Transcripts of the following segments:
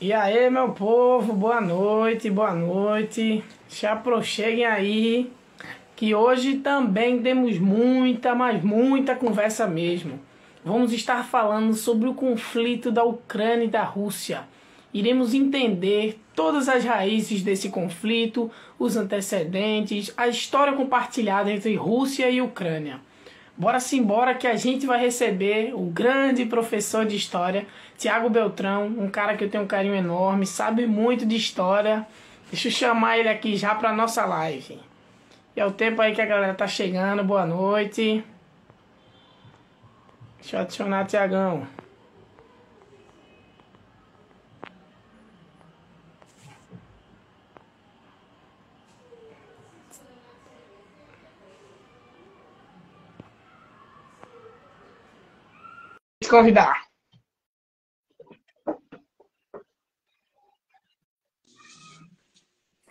E aí, meu povo, boa noite, boa noite. Se aproxeguem aí, que hoje também temos muita, mas muita conversa mesmo. Vamos estar falando sobre o conflito da Ucrânia e da Rússia. Iremos entender todas as raízes desse conflito, os antecedentes, a história compartilhada entre Rússia e Ucrânia. Bora simbora que a gente vai receber o grande professor de história, Tiago Beltrão, um cara que eu tenho um carinho enorme, sabe muito de história. Deixa eu chamar ele aqui já para nossa live. E é o tempo aí que a galera tá chegando, boa noite. Deixa eu adicionar Tiagão. Convidar.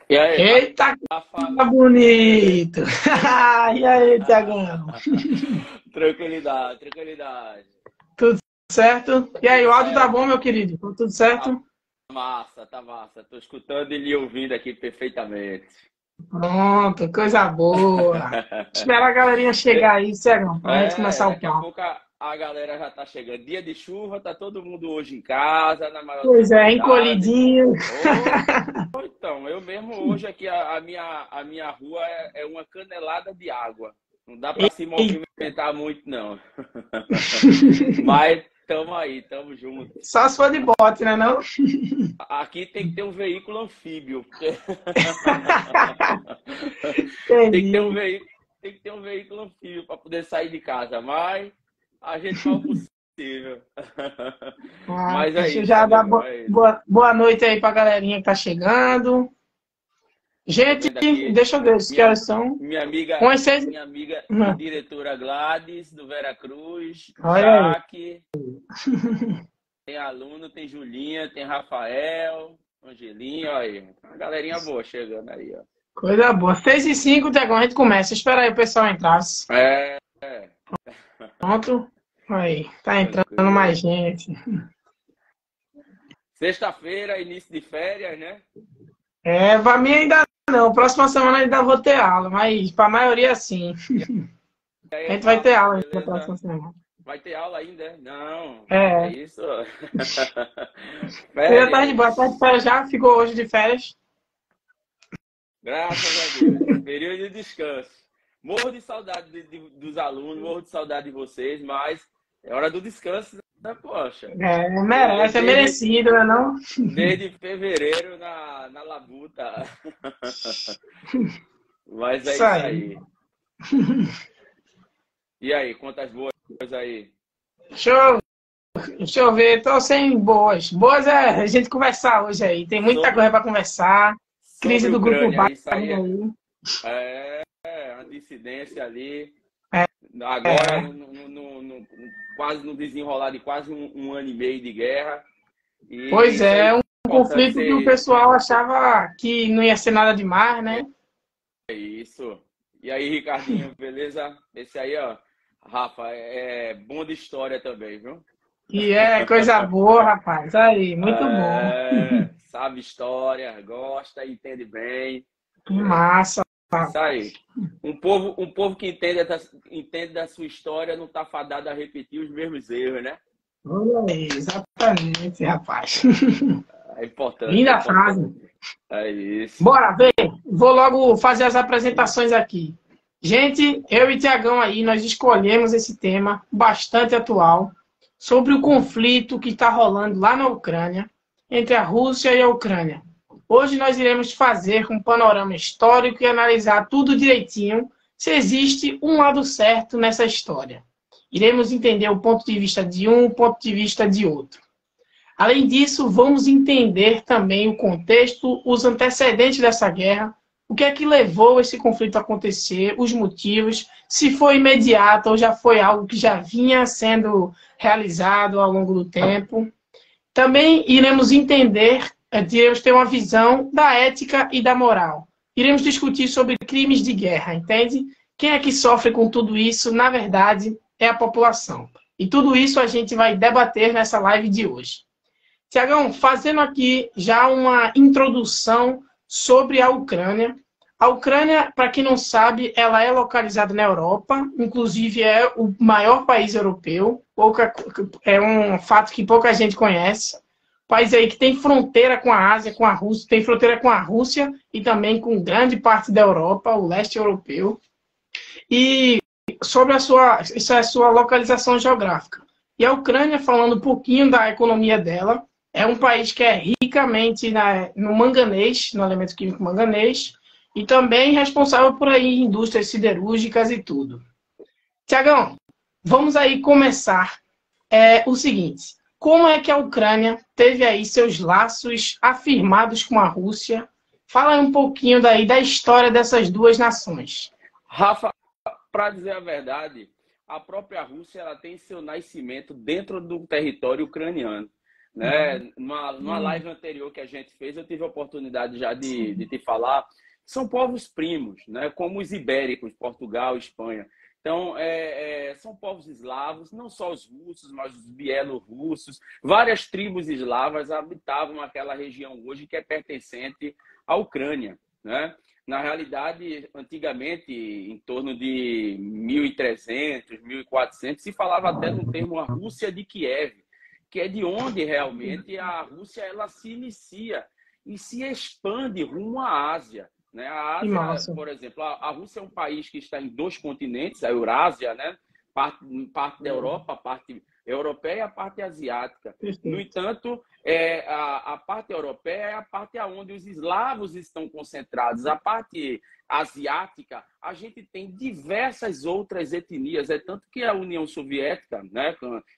E aí, Eita, Rafa? que bonito! E aí, Tiagão? Tranquilidade, tranquilidade. Tudo certo? E aí, Tudo o áudio tá certo. bom, meu querido? Tudo Tá certo? massa, tá massa. Tô escutando e lhe ouvindo aqui perfeitamente. Pronto, coisa boa. Espera a galerinha chegar aí, Tiagão, pra gente começar o Daqui a papo. pouco a galera já tá chegando. Dia de chuva, tá todo mundo hoje em casa, na maior Pois é, tranquilidade. encolhidinho. Então, eu mesmo hoje aqui, a minha rua é uma canelada de água. Não dá para se movimentar muito, não. Mas tamo aí, tamo junto. Só se for de bote, né não? Aqui tem que ter um veículo anfíbio. Tem que ter um Entendi. veículo, tem que ter um veículo anfíbio para poder sair de casa, mas a gente faz o possível. Ah, Mas é deixa eu isso, já dar amigo. É isso. boa noite aí pra galerinha que tá chegando. Tô Gente, vendo aqui deixa eu ver que minha, horas são. minha amiga, Umas seis. minha amiga e diretora Gladys, do Veracruz, Olha aí. Jaque, tem aluno, tem Julinha, tem Rafael, Angelinha, olha aí. Uma galerinha boa chegando aí, ó. Coisa boa. 6h05, Tiagão, a gente começa. Espera aí o pessoal entrar. É, Pronto. Aí, tá entrando mais tranquilo. gente. Sexta-feira, início de férias, né? É, pra mim ainda não. Próxima semana ainda vou ter aula, mas pra maioria sim. E aí, A gente vai ter Rafa, aula ainda na beleza? próxima semana. Vai ter aula ainda? É? Não, é É, isso. você já tá de boa, tá de Férias, férias já? Ficou hoje de férias? graças a Deus. Período de descanso. Morro de saudade dos alunos, morro de saudade de vocês, mas é hora do descanso, né, poxa? É, Eu merece, é merecido, né não? desde fevereiro na labuta. Mas é Isso isso aí. aí. E aí, quantas boas aí? Deixa eu, deixa eu ver, tô sem boas. Boas é a gente conversar hoje aí. Tem muita Sobre, coisa pra conversar. Crise sobre do grupo Ucrânia, isso Wagner aí aí. é uma dissidência ali. É, Agora, quase no desenrolar de quase um ano e meio de guerra. E pois isso é, é um importante conflito que o ser pessoal achava que não ia ser nada demais, né? isso. E aí, Ricardinho, beleza? Esse aí, ó, Rafa, é bom de história também, viu? E é coisa boa, rapaz. Aí, muito bom. Sabe história, gosta, entende bem. Que massa. Isso aí. Um povo que entende da sua história não está fadado a repetir os mesmos erros, né? Olha aí, exatamente, rapaz. É importante, é Linda importante. frase. É isso. Bora ver. Vou logo fazer as apresentações aqui. Gente, eu e Tiagão aí, nós escolhemos esse tema bastante atual sobre o conflito que está rolando lá na Ucrânia, entre a Rússia e a Ucrânia. Hoje nós iremos fazer um panorama histórico e analisar tudo direitinho se existe um lado certo nessa história. Iremos entender o ponto de vista de um, o ponto de vista de outro. Além disso, vamos entender também o contexto, os antecedentes dessa guerra, o que é que levou esse conflito a acontecer, os motivos, se foi imediato ou já foi algo que já vinha sendo realizado ao longo do tempo. Também iremos entender, iremos ter uma visão da ética e da moral. Iremos discutir sobre crimes de guerra, entende? Quem é que sofre com tudo isso, na verdade, é a população. E tudo isso a gente vai debater nessa live de hoje. Tiagão, fazendo aqui já uma introdução sobre a Ucrânia. A Ucrânia, para quem não sabe, ela é localizada na Europa, inclusive é o maior país europeu. É um fato que pouca gente conhece. País aí que tem fronteira com a Ásia, com a Rússia, tem fronteira com a Rússia e também com grande parte da Europa, o leste europeu. E sobre essa é a sua localização geográfica. E a Ucrânia, falando um pouquinho da economia dela, é um país que é ricamente no manganês, no elemento químico manganês, e também responsável por aí indústrias siderúrgicas e tudo. Tiagão, vamos aí começar o seguinte. Como é que a Ucrânia teve aí seus laços afirmados com a Rússia? Fala um pouquinho daí da história dessas duas nações. Rafa, para dizer a verdade, a própria Rússia ela tem seu nascimento dentro do território ucraniano. Né? Numa live anterior que a gente fez, eu tive a oportunidade já de te falar. São povos primos, né? Como os ibéricos, Portugal, Espanha. Então, são povos eslavos, não só os russos, mas os bielorrussos. Várias tribos eslavas habitavam aquela região hoje que é pertencente à Ucrânia. Né? Na realidade, antigamente, em torno de 1300, 1400, se falava até no termo a Rússia de Kiev, que é de onde realmente a Rússia ela se inicia e se expande rumo à Ásia. Né? A Ásia, por exemplo, a Rússia é um país que está em 2 continentes, a Eurásia, né? parte da Europa, a parte europeia e a parte asiática. No entanto, a parte europeia é a parte onde os eslavos estão concentrados. A parte asiática, a gente tem diversas outras etnias. É tanto que a União Soviética, né,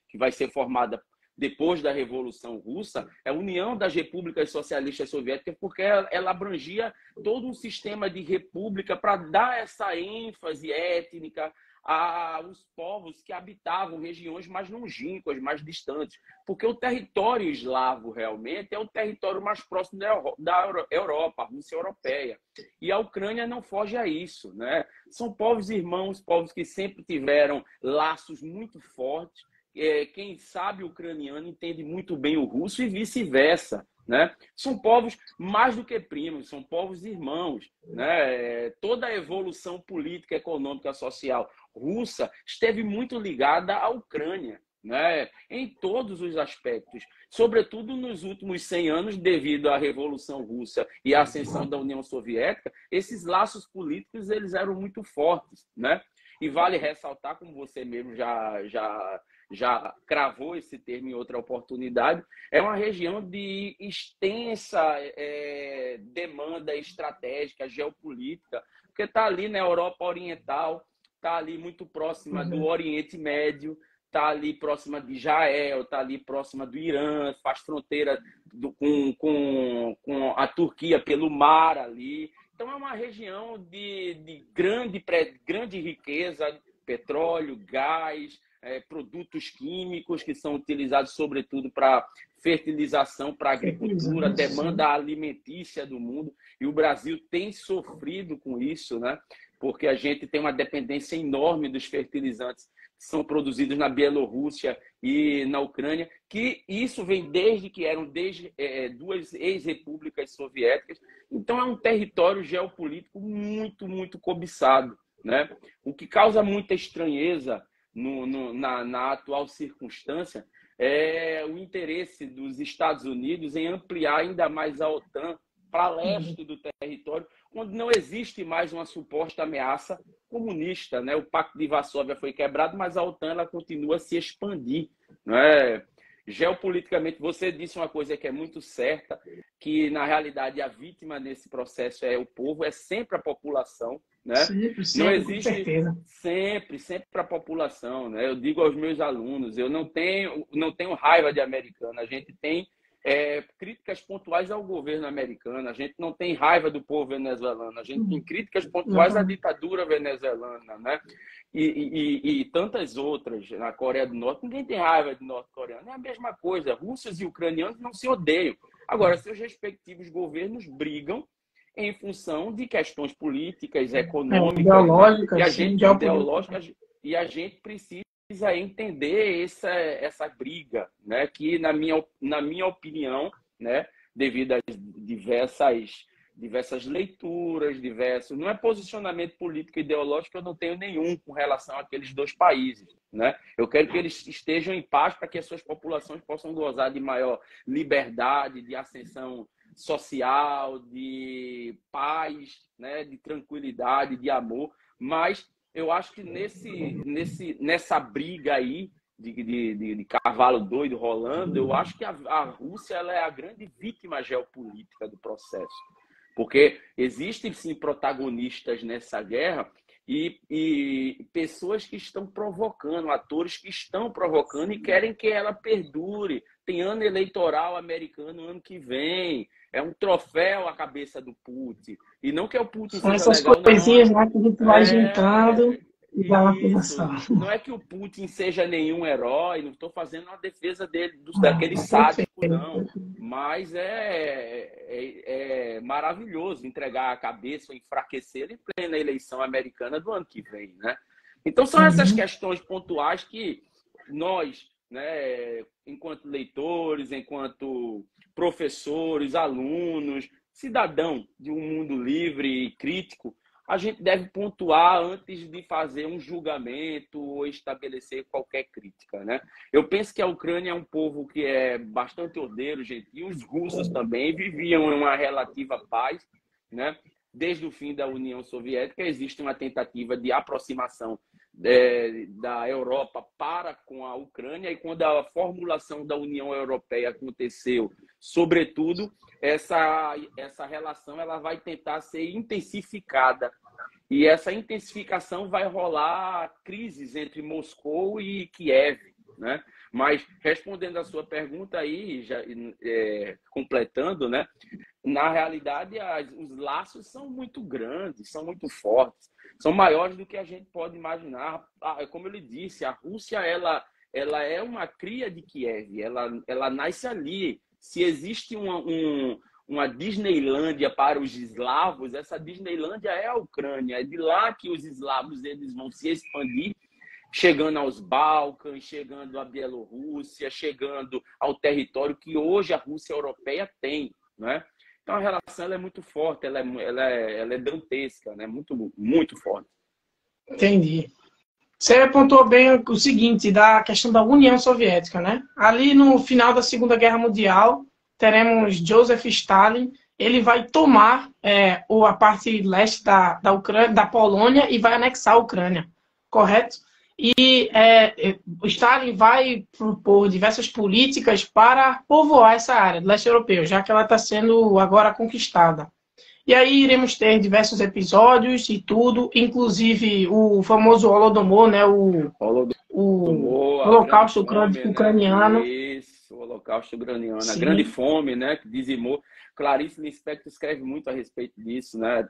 que vai ser formada depois da Revolução Russa, é a União das Repúblicas Socialistas Soviéticas, porque ela abrangia todo um sistema de república para dar essa ênfase étnica aos povos que habitavam regiões mais longínquas, mais distantes. Porque o território eslavo realmente é o território mais próximo da Europa, a Rússia europeia. E a Ucrânia não foge a isso. Né? São povos irmãos, povos que sempre tiveram laços muito fortes. Quem sabe ucraniano entende muito bem o russo e vice-versa. Né? São povos mais do que primos, são povos irmãos. Né? Toda a evolução política, econômica, social russa esteve muito ligada à Ucrânia, né? Em todos os aspectos, sobretudo nos últimos 100 anos, devido à Revolução Russa e à ascensão da União Soviética, esses laços políticos eles eram muito fortes. Né? E vale ressaltar, como você mesmo já cravou esse termo em outra oportunidade, é uma região de extensa demanda estratégica, geopolítica, porque está ali na Europa Oriental, está ali muito próxima do Oriente Médio, está ali próxima de Israel, está ali próxima do Irã, faz fronteira com a Turquia pelo mar ali. Então é uma região de grande riqueza, petróleo, gás, produtos químicos que são utilizados sobretudo para fertilização, para agricultura, demanda alimentícia do mundo. E o Brasil tem sofrido com isso, né? Porque a gente tem uma dependência enorme dos fertilizantes que são produzidos na Bielorrússia e na Ucrânia, que isso vem desde que eram duas ex-repúblicas soviéticas. Então é um território geopolítico muito, muito cobiçado. Né? O que causa muita estranheza na atual circunstância é o interesse dos Estados Unidos em ampliar ainda mais a OTAN para leste do território, onde não existe mais uma suposta ameaça comunista. Né? O Pacto de Varsóvia foi quebrado, mas a OTAN ela continua a se expandir. Né? Geopoliticamente, você disse uma coisa que é muito certa, que na realidade a vítima nesse processo é o povo, é sempre a população. Né? Sempre, não existe, com certeza. Sempre para a população. Né? Eu digo aos meus alunos, eu não tenho raiva de americano, a gente tem críticas pontuais ao governo americano, a gente não tem raiva do povo venezuelano, a gente tem críticas pontuais à ditadura venezuelana, né? E tantas outras. Na Coreia do Norte, ninguém tem raiva de norte-coreano, é a mesma coisa, russos e ucranianos não se odeiam. Agora, seus respectivos governos brigam em função de questões políticas, econômicas, ideológicas, né? E a gente precisa entender essa briga, né? Que, na minha opinião, né? Devido às diversas leituras, não é posicionamento político e ideológico, eu não tenho nenhum com relação àqueles dois países, né? Eu quero que eles estejam em paz para que as suas populações possam gozar de maior liberdade, de ascensão social, de paz, né? De tranquilidade, de amor. Mas eu acho que nessa briga aí de cavalo doido rolando, eu acho que a Rússia ela é a grande vítima geopolítica do processo. Porque existem, sim, protagonistas nessa guerra e pessoas que estão provocando, atores que estão provocando e querem que ela perdure. Tem ano eleitoral americano ano que vem. É um troféu à cabeça do Putin. E não que o Putin São seja essas legal, coisinhas, não. né, que a gente vai juntando e dá uma Isso. posição. Não é que o Putin seja nenhum herói, não estou fazendo uma defesa dele, daquele sádico, não. Mas é maravilhoso entregar a cabeça ou enfraquecer em plena eleição americana do ano que vem, né? Então são essas questões pontuais que nós, né, enquanto leitores, enquanto professores, alunos, cidadão de um mundo livre e crítico, a gente deve pontuar antes de fazer um julgamento ou estabelecer qualquer crítica, né? Eu penso que a Ucrânia é um povo que é bastante ordeiro, gentil. Os russos também viviam em uma relativa paz, né? Desde o fim da União Soviética existe uma tentativa de aproximação da Europa para com a Ucrânia, e quando a formulação da União Europeia aconteceu, sobretudo, essa relação ela vai tentar ser intensificada. E essa intensificação vai rolar crises entre Moscou e Kiev, né? Mas, respondendo a sua pergunta aí, já, completando, né? Na realidade, os laços são muito grandes, são muito fortes, são maiores do que a gente pode imaginar. Como eu lhe disse, a Rússia ela é uma cria de Kiev, ela nasce ali. Se existe uma Disneylândia para os eslavos, essa Disneylândia é a Ucrânia. É de lá que os eslavos eles vão se expandir, chegando aos Balcãs, chegando à Bielorrússia, chegando ao território que hoje a Rússia europeia tem, né? Então a relação ela é muito forte, ela é dantesca, né? Muito, muito forte. Entendi. Você apontou bem o seguinte, da questão da União Soviética, né? Ali no final da Segunda Guerra Mundial, teremos Joseph Stalin, ele vai tomar a parte leste da Ucrânia, da Polônia, e vai anexar a Ucrânia, correto? E o Stalin vai propor diversas políticas para povoar essa área do leste europeu, já que ela está sendo agora conquistada. E aí iremos ter diversos episódios e tudo, inclusive o famoso Holodomor, né? O Holocausto Ucraniano. Né? Isso, o Holocausto Ucraniano. Sim. A grande fome, né? Que dizimou. Clarice Lispector escreve muito a respeito disso, né?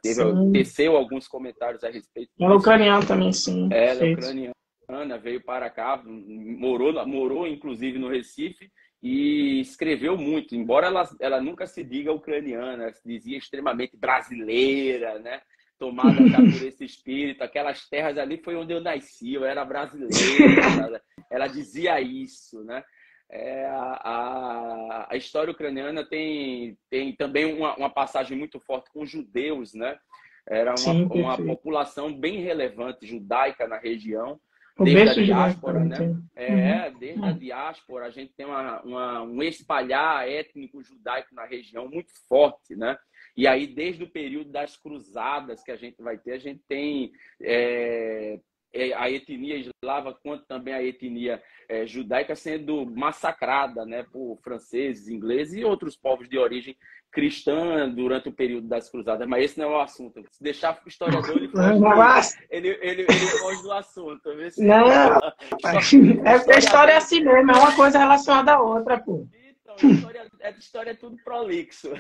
Teceu alguns comentários a respeito disso. Ela é ucraniana também, sim. Ela é ucraniana, veio para cá, morou inclusive no Recife, e escreveu muito, embora ela nunca se diga ucraniana, se dizia extremamente brasileira, né? Tomada já por esse espírito. Aquelas terras ali foi onde eu nasci, eu era brasileira. Ela dizia isso, né? A história ucraniana tem também uma passagem muito forte com judeus, né? Era uma população bem relevante judaica na região. Desde a diáspora, né? Desde a diáspora, a gente tem um espalhar étnico judaico na região muito forte, né? E aí, desde o período das cruzadas que a gente vai ter, a gente tem a etnia eslava, quanto também a etnia judaica sendo massacrada, né, por franceses, ingleses e outros povos de origem cristã durante o período das cruzadas. Mas esse não é o assunto. Se deixar o historiador, ele foge do assunto. Não, é porque a história é assim mesmo, é uma coisa relacionada à outra, pô. Então, história é tudo prolixo.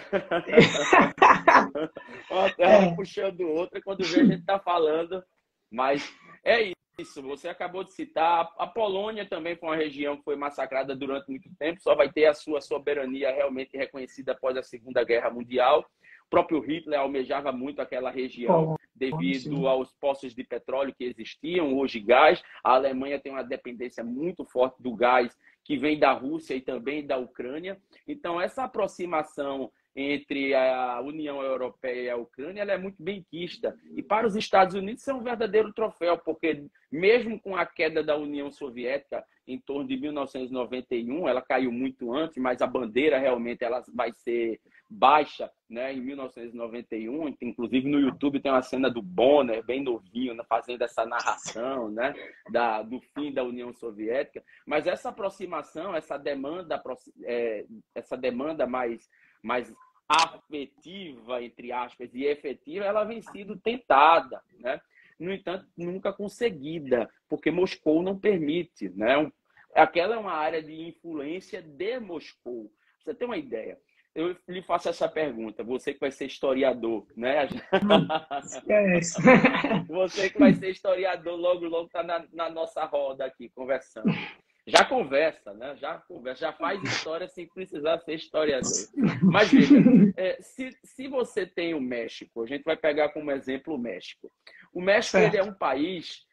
Uma terra puxando outra, quando vê a gente está falando. Mas é isso, você acabou de citar. A Polônia também foi uma região que foi massacrada durante muito tempo, só vai ter a sua soberania realmente reconhecida após a Segunda Guerra Mundial. O próprio Hitler almejava muito aquela região devido aos poços de petróleo que existiam, hoje gás. A Alemanha tem uma dependência muito forte do gás que vem da Rússia e também da Ucrânia. Então, essa aproximação entre a União Europeia e a Ucrânia, ela é muito benquista. E para os Estados Unidos, isso é um verdadeiro troféu, porque mesmo com a queda da União Soviética em torno de 1991, ela caiu muito antes, mas a bandeira realmente ela vai ser baixa, né, em 1991. Inclusive no YouTube tem uma cena do Bonner, bem novinho, fazendo essa narração, né, do fim da União Soviética. Mas essa aproximação, essa demanda mais afetiva, entre aspas, e efetiva, ela vem sido tentada, né? No entanto, nunca conseguida, porque Moscou não permite, né? Aquela é uma área de influência de Moscou. Você tem uma ideia? Eu lhe faço essa pergunta, você que vai ser historiador, né? Você que vai ser historiador, logo está na nossa roda aqui, conversando. Já conversa, né? Já faz história sem precisar ser historiador. Mas veja, se você tem o México, a gente vai pegar como exemplo o México. O México ele é um país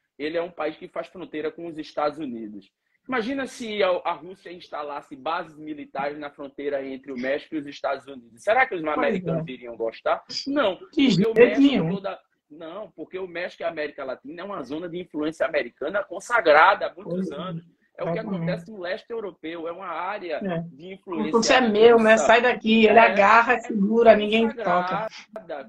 que faz fronteira com os Estados Unidos. Imagina se a Rússia instalasse bases militares na fronteira entre o México e os Estados Unidos. Será que os americanos iriam gostar? Não. Porque o México Não, porque o México e a América Latina é uma zona de influência americana consagrada há muitos anos. É o que acontece no leste europeu, é uma área de influência. Você é meu, né? Sai daqui, ele agarra, segura, ninguém toca.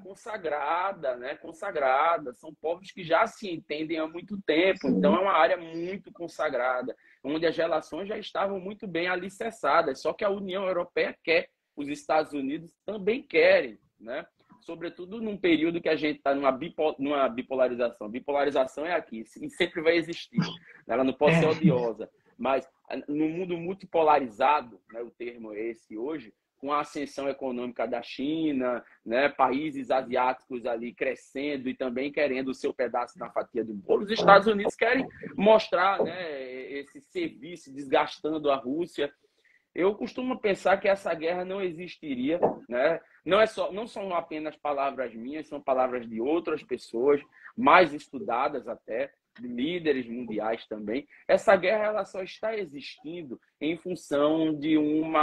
Consagrada, né? Consagrada. São povos que já se entendem há muito tempo, então é uma área muito consagrada, onde as relações já estavam muito bem alicerçadas, só que a União Europeia quer, os Estados Unidos também querem, né? Sobretudo num período que a gente está numa bipolarização. Bipolarização é aqui, e sempre vai existir. Ela não pode ser odiosa. Mas no mundo multipolarizado, né, o termo é esse hoje, com a ascensão econômica da China, né, países asiáticos ali crescendo e também querendo o seu pedaço na fatia do bolo, os Estados Unidos querem mostrar, né, esse serviço desgastando a Rússia. Eu costumo pensar que essa guerra não existiria, né? Não são apenas palavras minhas, são palavras de outras pessoas, mais estudadas até, de líderes mundiais também. Essa guerra ela só está existindo em função de um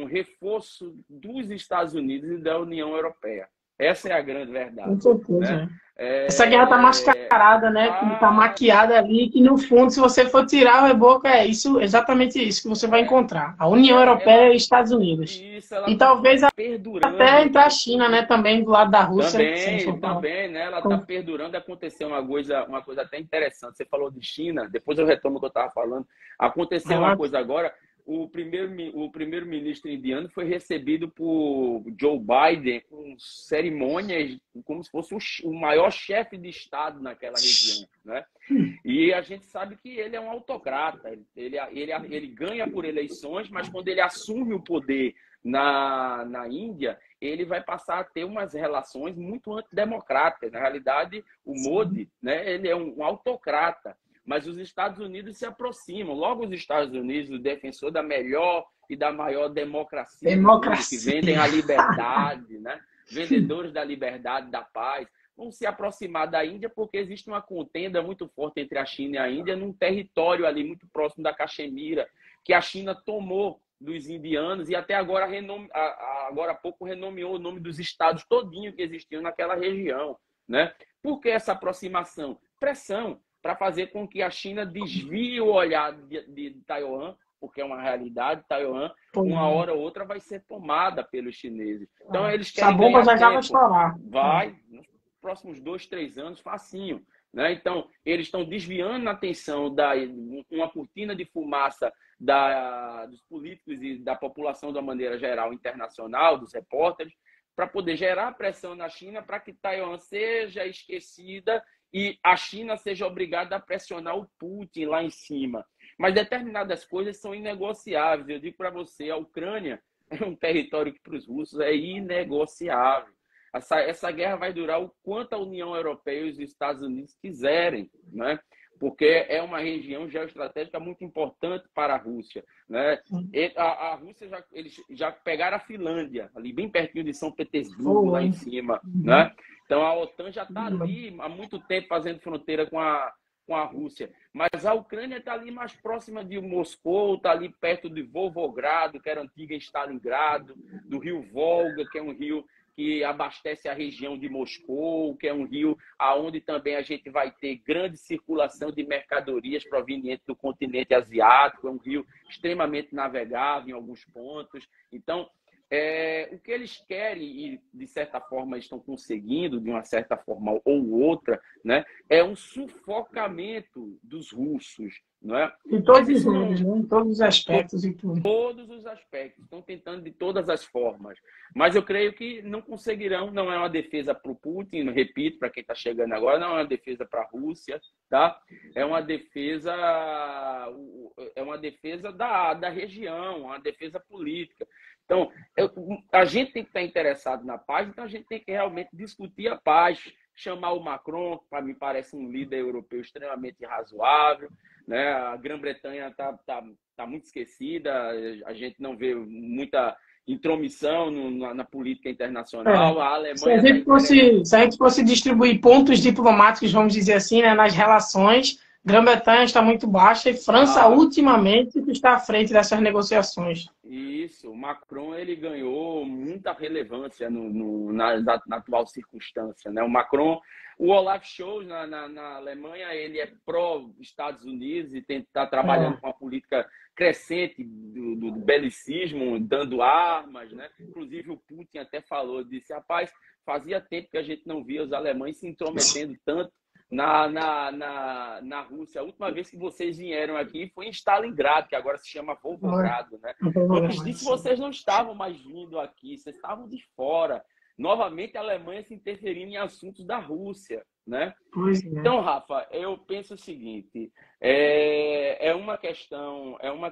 reforço dos Estados Unidos e da União Europeia. Essa é a grande verdade. Com certeza. Né? Essa guerra está mascarada, né? Está maquiada ali, que no fundo, se você for tirar o reboco, é exatamente isso que você vai encontrar. A União Europeia e Estados Unidos. E talvez até entre a China, né? Também do lado da Rússia. Também, né? Ela está perdurando. Aconteceu uma coisa até interessante. Você falou de China, depois eu retomo o que eu estava falando. Aconteceu uma coisa agora. O primeiro-ministro indiano foi recebido por Joe Biden com cerimônias, como se fosse o maior chefe de Estado naquela região, né? E a gente sabe que ele é um autocrata. Ele ganha por eleições, mas quando ele assume o poder na Índia, ele vai passar a ter umas relações muito antidemocráticas. Na realidade, o Modi, né, ele é um autocrata. Mas os Estados Unidos se aproximam. Logo, os Estados Unidos, o defensor da melhor e da maior democracia. Que vendem a liberdade, né? Vendedores da liberdade, da paz, vão se aproximar da Índia porque existe uma contenda muito forte entre a China e a Índia num território ali muito próximo da Caxemira, que a China tomou dos indianos e até agora, agora há pouco, renomeou o nome dos estados todinho que existiam naquela região, né? Por que essa aproximação? Pressão para fazer com que a China desvie o olhar de Taiwan, porque é uma realidade, Taiwan, uma hora ou outra vai ser tomada pelos chineses. Então, eles querem essa bomba já vai estourar. Vai, nos próximos 2, 3 anos, facinho. Né? Então, eles estão desviando a atenção uma cortina de fumaça dos políticos e da população de uma maneira geral, internacional, dos repórteres, para poder gerar pressão na China para que Taiwan seja esquecida e a China seja obrigada a pressionar o Putin lá em cima. Mas determinadas coisas são inegociáveis. Eu digo para você, a Ucrânia é um território que para os russos é inegociável. Essa guerra vai durar o quanto a União Europeia e os Estados Unidos quiserem, né? porque é uma região geoestratégica muito importante para a Rússia, né? A Rússia, eles já pegaram a Finlândia, ali bem pertinho de São Petersburgo, lá em cima, né? Então, a OTAN já está ali há muito tempo fazendo fronteira com a Rússia. Mas a Ucrânia está ali mais próxima de Moscou, está ali perto de Volgogrado, que era antiga Stalingrado, do rio Volga, que é um rio que abastece a região de Moscou, que é um rio aonde também a gente vai ter grande circulação de mercadorias provenientes do continente asiático, é um rio extremamente navegável em alguns pontos. Então, o que eles querem, e de certa forma estão conseguindo, de uma certa forma ou outra, né, é um sufocamento dos russos. Não é? Em todos os níveis, né? Em todos os aspectos e tudo. Todos os aspectos. Estão tentando de todas as formas. Mas eu creio que não conseguirão. Não é uma defesa para o Putin, repito, para quem está chegando agora, não é uma defesa para a Rússia, tá? É uma defesa da região, uma defesa política. Então, a gente tem que estar interessado na paz, então a gente tem que realmente discutir a paz, chamar o Macron, que para mim parece um líder europeu extremamente razoável, né? A Grã-Bretanha tá muito esquecida, a gente não vê muita intromissão na política internacional. A Alemanha se a gente fosse distribuir pontos diplomáticos, vamos dizer assim, né, nas relações, Grã-Bretanha está muito baixa e França, ultimamente, está à frente dessas negociações. Isso, o Macron ele ganhou muita relevância na atual circunstância, né? O Olaf Scholz na Alemanha, ele é pró-Estados Unidos e está trabalhando com uma política crescente do belicismo, dando armas, né? Inclusive o Putin até falou, disse, rapaz, fazia tempo que a gente não via os alemães se intrometendo tanto na Rússia. A última vez que vocês vieram aqui foi em Stalingrado, que agora se chama Volgogrado, né? Antes disso, vocês não estavam mais vindo aqui, vocês estavam de fora. Novamente, a Alemanha se interferindo em assuntos da Rússia, né? Então, Rafa, eu penso o seguinte, é uma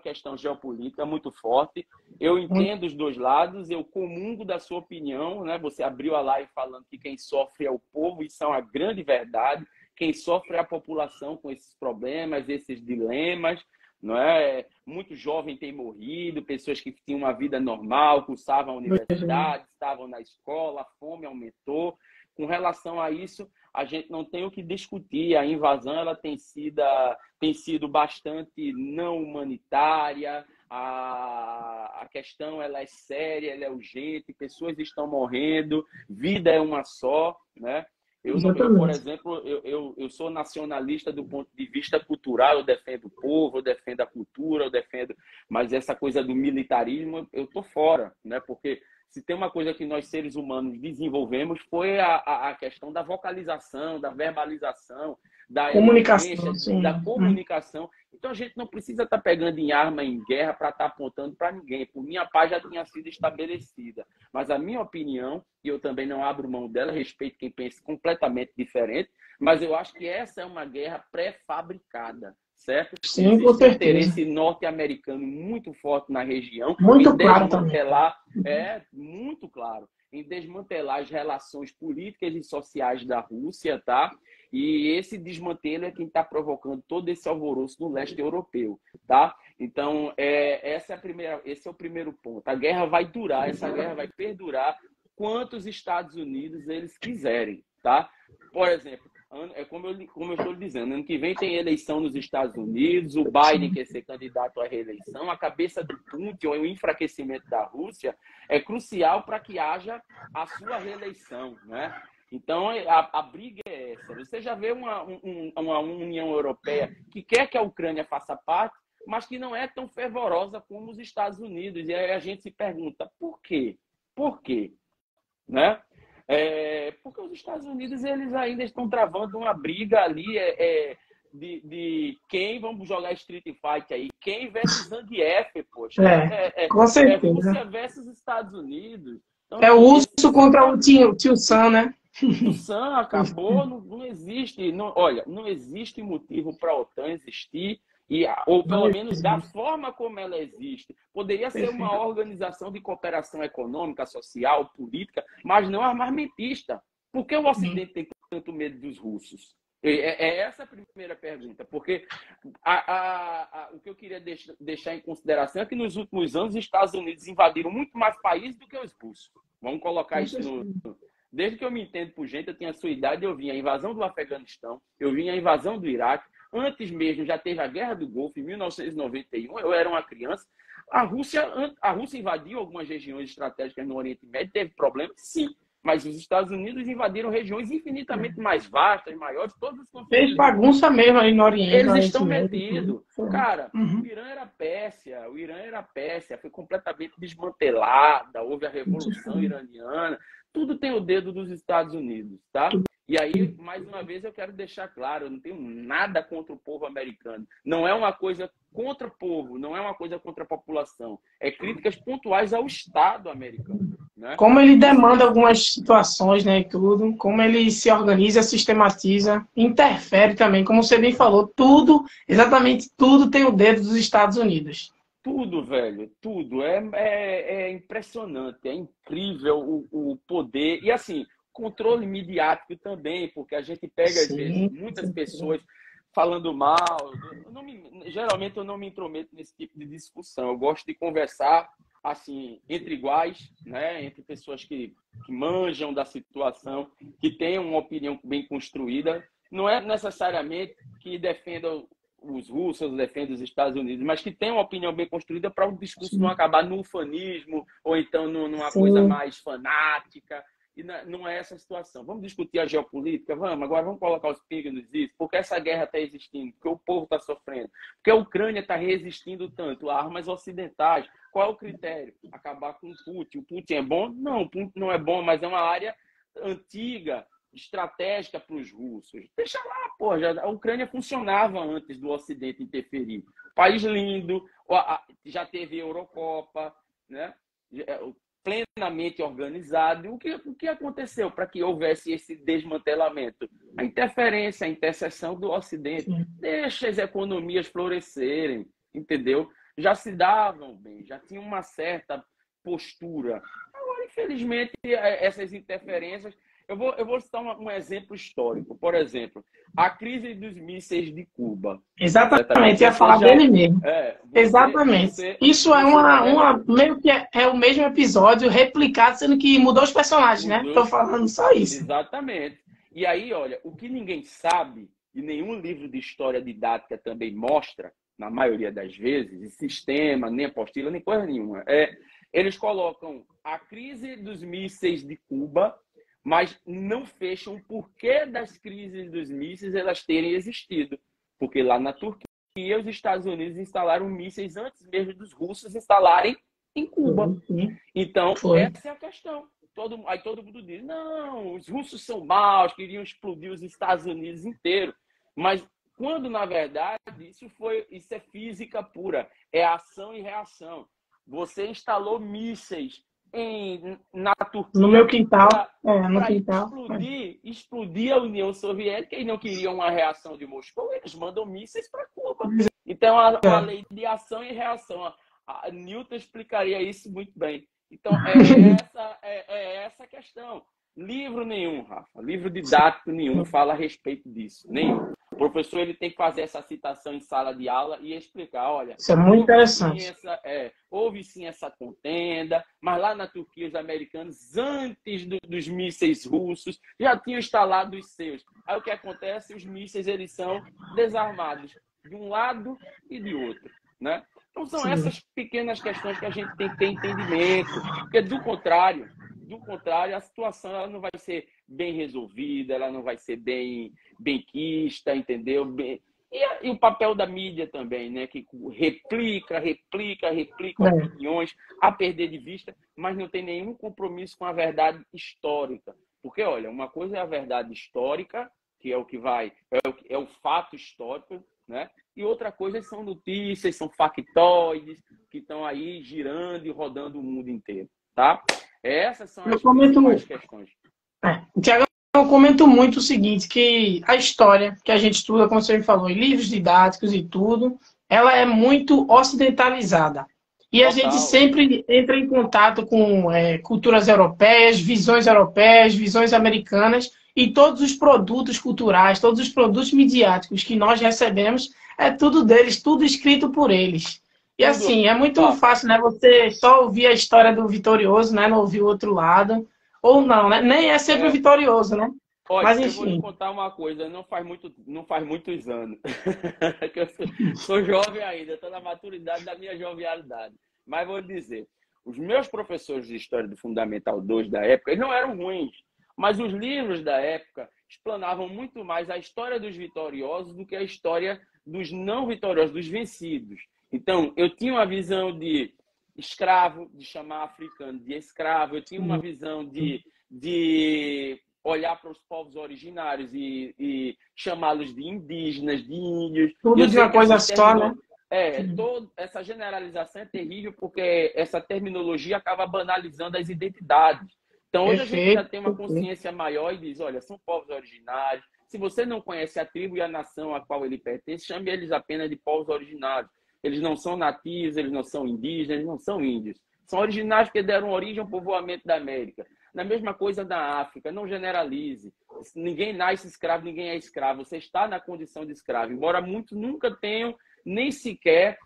questão geopolítica muito forte. Eu entendo os dois lados, eu comungo da sua opinião, né? Você abriu a live falando que quem sofre é o povo, isso é uma grande verdade. Quem sofre é a população com esses problemas, esses dilemas, não é? Muito jovem tem morrido, pessoas que tinham uma vida normal, cursavam a universidade, estavam na escola, a fome aumentou. Com relação a isso, a gente não tem o que discutir. A invasão ela tem sido bastante não humanitária, a questão ela é séria, ela é urgente, pessoas estão morrendo, vida é uma só, né? Eu, por exemplo, eu sou nacionalista do ponto de vista cultural, eu defendo o povo, eu defendo a cultura, mas essa coisa do militarismo, eu tô fora, né? Porque se tem uma coisa que nós seres humanos desenvolvemos foi a questão da vocalização, da verbalização, da comunicação, da comunicação. Então a gente não precisa estar pegando em arma em guerra para estar apontando para ninguém. Por minha paz já tinha sido estabelecida. Mas a minha opinião, e eu também não abro mão dela, respeito quem pensa completamente diferente, mas eu acho que essa é uma guerra pré-fabricada, certo? Sim, com certeza. Interesse norte-americano muito forte na região. Muito claro também. Muito claro, em desmantelar as relações políticas e sociais da Rússia, tá? E esse desmantelo é quem está provocando todo esse alvoroço no leste europeu, tá? Então, esse é o primeiro ponto. A guerra vai durar, essa guerra vai perdurar quantos Estados Unidos eles quiserem, tá? Por exemplo, como eu estou dizendo, ano que vem tem eleição nos Estados Unidos, o Biden quer ser candidato à reeleição, a cabeça do Putin, ou o enfraquecimento da Rússia, é crucial para que haja a sua reeleição, né? Então, a briga é essa. Você já vê uma União Europeia que quer que a Ucrânia faça parte, mas que não é tão fervorosa como os Estados Unidos. E aí a gente se pergunta, por quê? Por quê? Né? Porque os Estados Unidos eles ainda estão travando uma briga ali de quem vamos jogar Street Fight aí, quem versus Zangief, poxa. Com certeza. Rússia versus Estados Unidos. Então, o urso contra o tio Sam, né? O Sam acabou, não existe. Não existe motivo para a OTAN existir, ou pelo menos da forma como ela existe. Poderia ser uma organização de cooperação econômica, social, política, mas não armamentista. Por que o Ocidente tem tanto medo dos russos? É essa a primeira pergunta, porque o que eu queria deixar em consideração é que nos últimos anos os Estados Unidos invadiram muito mais países do que os russos. Vamos colocar isso no... Desde que eu me entendo por gente, eu tinha a sua idade, eu vi a invasão do Afeganistão, eu vi a invasão do Iraque, antes mesmo já teve a Guerra do Golfo, em 1991, eu era uma criança. A Rússia invadiu algumas regiões estratégicas no Oriente Médio, teve problemas? Sim. Mas os Estados Unidos invadiram regiões infinitamente mais vastas, maiores, todos os conflitos. Fez bagunça mesmo ali no Oriente. Eles estão metidos. Cara, o Irã era Pérsia, foi completamente desmantelada, houve a Revolução Iraniana, tudo tem o dedo dos Estados Unidos, tá? E aí, mais uma vez, eu quero deixar claro, eu não tenho nada contra o povo americano. Não é uma coisa contra o povo, não é uma coisa contra a população. É críticas pontuais ao Estado americano. Né? Como ele demanda algumas situações, né, e tudo, como ele se organiza, sistematiza, interfere também, como você bem falou, tudo, exatamente tudo tem o dedo dos Estados Unidos. Tudo, velho, tudo. É impressionante, é incrível o poder. E assim, controle midiático também, porque a gente pega, às vezes, muitas pessoas falando mal. Geralmente eu não me intrometo nesse tipo de discussão. Eu gosto de conversar assim, entre iguais, né? Entre pessoas que manjam da situação, que tenham uma opinião bem construída. Não é necessariamente que defendam os russos, defendam os Estados Unidos, mas que tenham uma opinião bem construída para o discurso não acabar no ufanismo ou então numa coisa mais fanática. E não é essa a situação. Vamos discutir a geopolítica? Agora vamos colocar os pingos nos is, porque essa guerra está existindo, porque o povo está sofrendo, porque a Ucrânia está resistindo tanto a armas ocidentais. Qual é o critério? Acabar com o Putin. O Putin é bom? Não, o Putin não é bom, mas é uma área antiga, estratégica para os russos. Deixa lá, pô, a Ucrânia funcionava antes do Ocidente interferir. País lindo, já teve Eurocopa, né? Plenamente organizado. O que aconteceu para que houvesse esse desmantelamento? A interferência, a interseção do Ocidente. Deixa as economias florescerem, entendeu? Já se davam bem, já tinham uma certa postura. Agora, infelizmente, essas interferências... Eu vou citar um exemplo histórico. Por exemplo, a crise dos mísseis de Cuba. Exatamente, ia falar dele mesmo. Exatamente. Isso é meio que é o mesmo episódio replicado, sendo que mudou os personagens, né? Estou falando só isso. Exatamente. E aí, olha, o que ninguém sabe, e nenhum livro de história didática também mostra, na maioria das vezes, sistema, nem apostila, nem coisa nenhuma. Eles colocam a crise dos mísseis de Cuba, mas não fecham o porquê das crises dos mísseis elas terem existido. Porque lá na Turquia, os Estados Unidos instalaram mísseis antes mesmo dos russos instalarem em Cuba. Então, essa é a questão. Aí todo mundo diz, não, os russos são maus, queriam explodir os Estados Unidos inteiro. Mas quando, na verdade, isso é física pura. É ação e reação. Você instalou mísseis na Turquia. No meu quintal. Explodir a União Soviética e não queriam uma reação de Moscou, eles mandam mísseis para Cuba. Então, a lei de ação e reação. A Newton explicaria isso muito bem. Então, essa a questão. Livro nenhum, Rafa. Livro didático nenhum fala a respeito disso. Nenhum. O professor ele tem que fazer essa citação em sala de aula e explicar, olha... Isso é muito interessante. Houve sim essa contenda, mas lá na Turquia os americanos, antes dos mísseis russos, já tinham instalado os seus. Aí o que acontece? Os mísseis eles são desarmados de um lado e de outro, né? Então são essas pequenas questões que a gente tem que ter entendimento, porque do contrário, a situação ela não vai ser bem resolvida, ela não vai ser bem quista, entendeu? E o papel da mídia também, né? Que replica opiniões a perder de vista, mas não tem nenhum compromisso com a verdade histórica. Porque, olha, uma coisa é a verdade histórica, que é o que é o fato histórico, né? E outra coisa são notícias, são factoides que estão aí girando e rodando o mundo inteiro, tá? Essas são as principais questões. Tiago, eu comento muito o seguinte, que a história que a gente estuda, como você me falou, em livros didáticos e tudo, ela é muito ocidentalizada. E a gente sempre entra em contato com culturas europeias, visões americanas, E todos os produtos culturais, todos os produtos midiáticos que nós recebemos, é tudo deles, tudo escrito por eles. E Tudo. assim, é muito fácil, né? Você só ouvir a história do vitorioso, né? Não ouvir o outro lado. Ou não, né? Nem é sempre o vitorioso, né? Olha, Mas eu vou lhe enfim. contar uma coisa, não faz muitos anos, que eu sou jovem ainda, estou na maturidade da minha jovialidade. Mas vou lhe dizer, os meus professores de História do Fundamental 2 da época, eles não eram ruins, mas os livros da época explanavam muito mais a história dos vitoriosos do que a história dos não vitoriosos, dos vencidos. Então, eu tinha uma visão de escravo, de chamar africano de escravo, eu tinha uma visão de olhar para os povos originários e chamá-los de indígenas, de índios. Tudo Eu de sei uma que coisa só, né? toda essa generalização é terrível porque essa terminologia acaba banalizando as identidades. Então, hoje a gente já Perfeito. tem uma consciência maior e diz, olha, são povos originários. Se você não conhece a tribo e a nação a qual ele pertence, chame eles apenas de povos originários. Eles não são nativos, eles não são indígenas, eles não são índios. São originários porque deram origem ao povoamento da América. Na mesma coisa da África, não generalize. Ninguém nasce escravo, ninguém é escravo. Você está na condição de escravo. Embora muitos nunca tenham nem sequer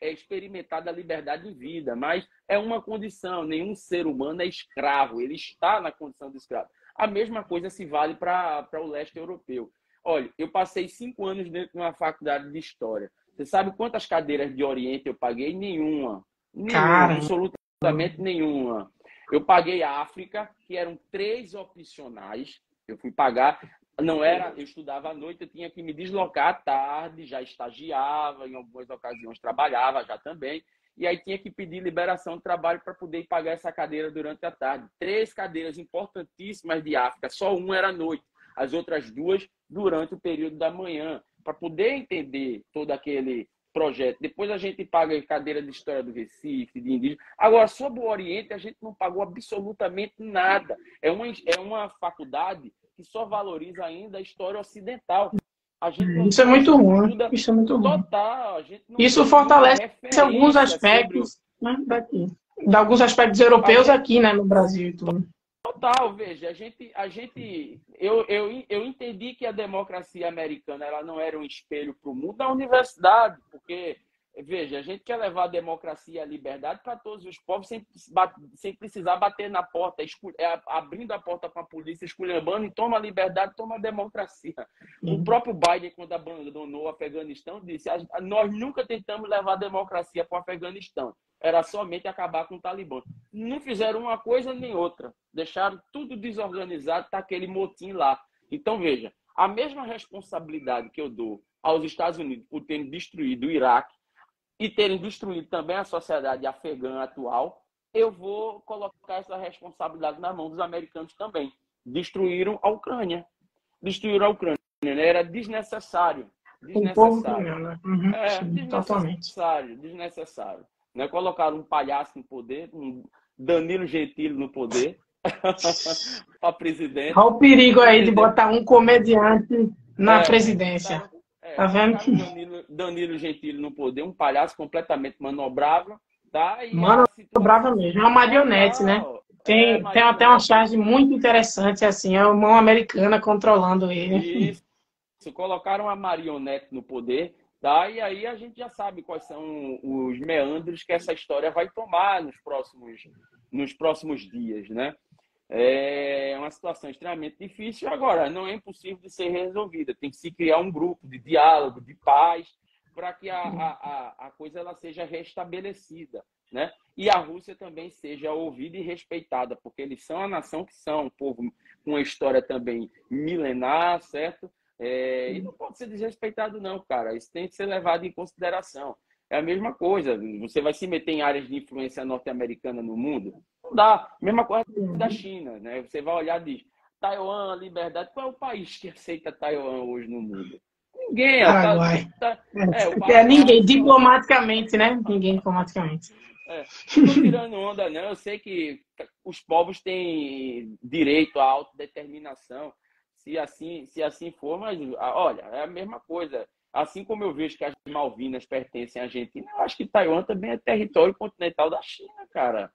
experimentado a liberdade de vida, mas é uma condição. Nenhum ser humano é escravo, ele está na condição de escravo. A mesma coisa se vale para o leste europeu. Olha, eu passei 5 anos dentro de uma faculdade de História. Você sabe quantas cadeiras de Oriente eu paguei? Nenhuma. Nenhuma, Cara, absolutamente nenhuma. Eu paguei a África, que eram 3 opcionais. Eu fui pagar, não era, eu estudava à noite, eu tinha que me deslocar à tarde, já estagiava, em algumas ocasiões trabalhava já também, e aí tinha que pedir liberação de trabalho para poder pagar essa cadeira durante a tarde. 3 cadeiras importantíssimas de África, só uma era à noite, as outras 2 durante o período da manhã, para poder entender todo aquele projeto. Depois a gente paga cadeira de História do Recife, de indígena. Agora, sobre o Oriente, a gente não pagou absolutamente nada. É uma faculdade que só valoriza ainda a história ocidental. A gente não isso é tem muito essa ruim. cultura Isso é muito ruim. total. A gente não Isso tem nenhuma fortalece alguns referência sobre o... aspectos, né, daqui. De alguns aspectos europeus gente, aqui, né, no Brasil e tudo. total, veja, eu entendi que a democracia americana ela não era um espelho para o mundo da universidade, porque, veja, a gente quer levar a democracia e a liberdade para todos os povos sem precisar bater na porta, abrindo a porta para a polícia, esculhambando, e toma a liberdade, toma a democracia. O próprio Biden, quando abandonou o Afeganistão, disse, nós nunca tentamos levar a democracia para o Afeganistão, era somente acabar com o Talibã. Não fizeram uma coisa nem outra. Deixaram tudo desorganizado, está aquele motim lá. Então, veja, a mesma responsabilidade que eu dou aos Estados Unidos por terem destruído o Iraque e terem destruído também a sociedade afegã atual, eu vou colocar essa responsabilidade na mão dos americanos também. Destruíram a Ucrânia. Destruíram a Ucrânia. Né? Era desnecessário. O povo Desnecessário. também, né? Uhum, sim, totalmente. Desnecessário. Né? Colocaram um palhaço no poder, um Danilo Gentili no poder, para presidente. Olha o perigo aí de botar um comediante na presidência. Tá vendo? Danilo Gentili no poder, um palhaço completamente manobrável. Tá? E Manobrava mesmo. É uma marionete, né? Tem até uma charge muito interessante, assim, é uma mão americana controlando ele. Isso. Colocaram a marionete no poder. Tá? E aí a gente já sabe quais são os meandros que essa história vai tomar nos próximos dias, né? É uma situação extremamente difícil. Agora, não é impossível de ser resolvida. Tem que se criar um grupo de diálogo, de paz, para que a coisa ela seja restabelecida, né? E a Rússia também seja ouvida e respeitada, porque eles são a nação que são, um povo com uma história também milenar, certo? E não pode ser desrespeitado, não, cara. Isso tem que ser levado em consideração. É a mesma coisa. Você vai se meter em áreas de influência norte-americana no mundo? Não dá. Mesma coisa da China, né? Você vai olhar e diz, Taiwan, liberdade. Qual é o país que aceita Taiwan hoje no mundo? Ninguém. Paraguai. Ninguém, diplomaticamente, né? Ninguém diplomaticamente. Não estou tirando onda, não. Eu sei que os povos têm direito à autodeterminação. Se assim for, mas olha, é a mesma coisa. assim como eu vejo que as Malvinas pertencem à Argentina, eu acho que Taiwan também é território continental da China, cara.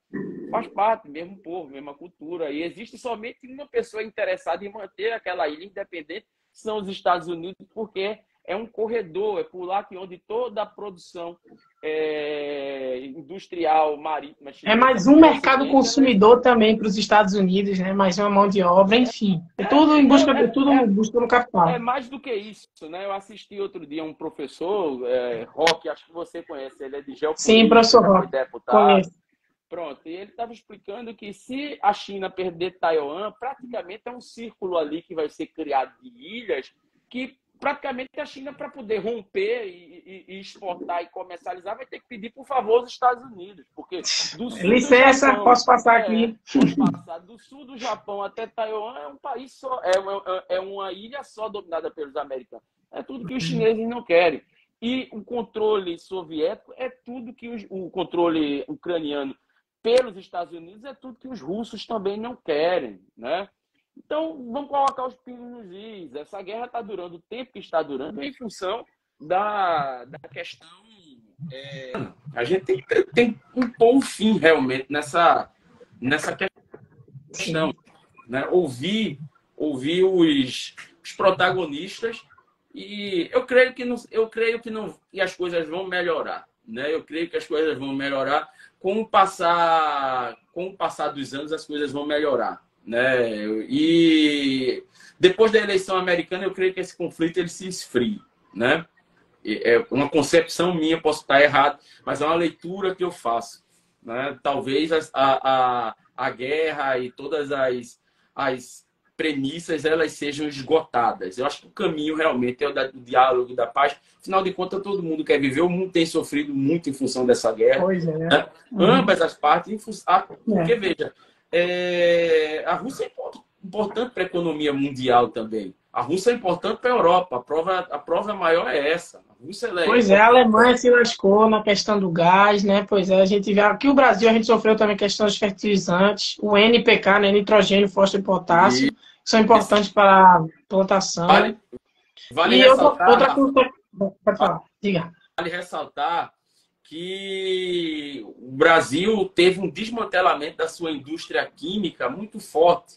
Faz parte, mesmo povo, mesma cultura. E existe somente uma pessoa interessada em manter aquela ilha independente, que são os Estados Unidos, porque é um corredor, é por lá que onde toda a produção industrial marítima É chinesa mais um no mercado Ocidente, consumidor também para os Estados Unidos, né? Mais uma mão de obra, enfim. É tudo em busca, tudo em busca do é capital. mais do que isso, né? Eu assisti outro dia um professor, Roque, acho que você conhece, ele é de Sim, geopolítica, professor já foi Roque, deputado. conheço. Pronto, e ele estava explicando que se a China perder Taiwan, praticamente é um círculo ali que vai ser criado de ilhas que praticamente a China, para poder romper e exportar e comercializar, vai ter que pedir, por favor, os Estados Unidos, porque do sul do Licença, Japão, posso passar aqui? pode passar, do sul do Japão até Taiwan é um país só, é uma ilha só dominada pelos americanos. É tudo que os chineses não querem. E o controle soviético é tudo que o controle ucraniano pelos Estados Unidos é tudo que os russos também não querem, né? Então, vamos colocar os pingos nos is. Essa guerra está durando o tempo que está durando em função da questão. A gente tem que impor um fim realmente nessa questão, Sim. né? Ouvir os protagonistas e eu creio que as coisas vão melhorar, né? Eu creio que as coisas vão melhorar com o passar dos anos, as coisas vão melhorar, né? E depois da eleição americana, eu creio que esse conflito ele se esfrie, né? É uma concepção minha, posso estar errado, mas é uma leitura que eu faço, né? Talvez a guerra e todas as premissas elas sejam esgotadas. Eu acho que o caminho realmente é o do diálogo, da paz. Afinal de contas, todo mundo quer viver. O mundo tem sofrido muito em função dessa guerra. Pois é. Né? Ambas as partes, porque, É. veja, a Rússia é importante para a economia mundial também. A Rússia é importante para a Europa. A prova maior é essa. A Rússia é Pois é, a importante. Alemanha se lascou na questão do gás, né? Pois é, a gente vê aqui o Brasil, a gente sofreu também questão dos fertilizantes, o NPK, né? Nitrogênio, fósforo e potássio, E que são importantes para a plantação. vale, vale E ressaltar, outra Rafa, coisa, pode falar, diga. vale ressaltar que o Brasil teve um desmantelamento da sua indústria química muito forte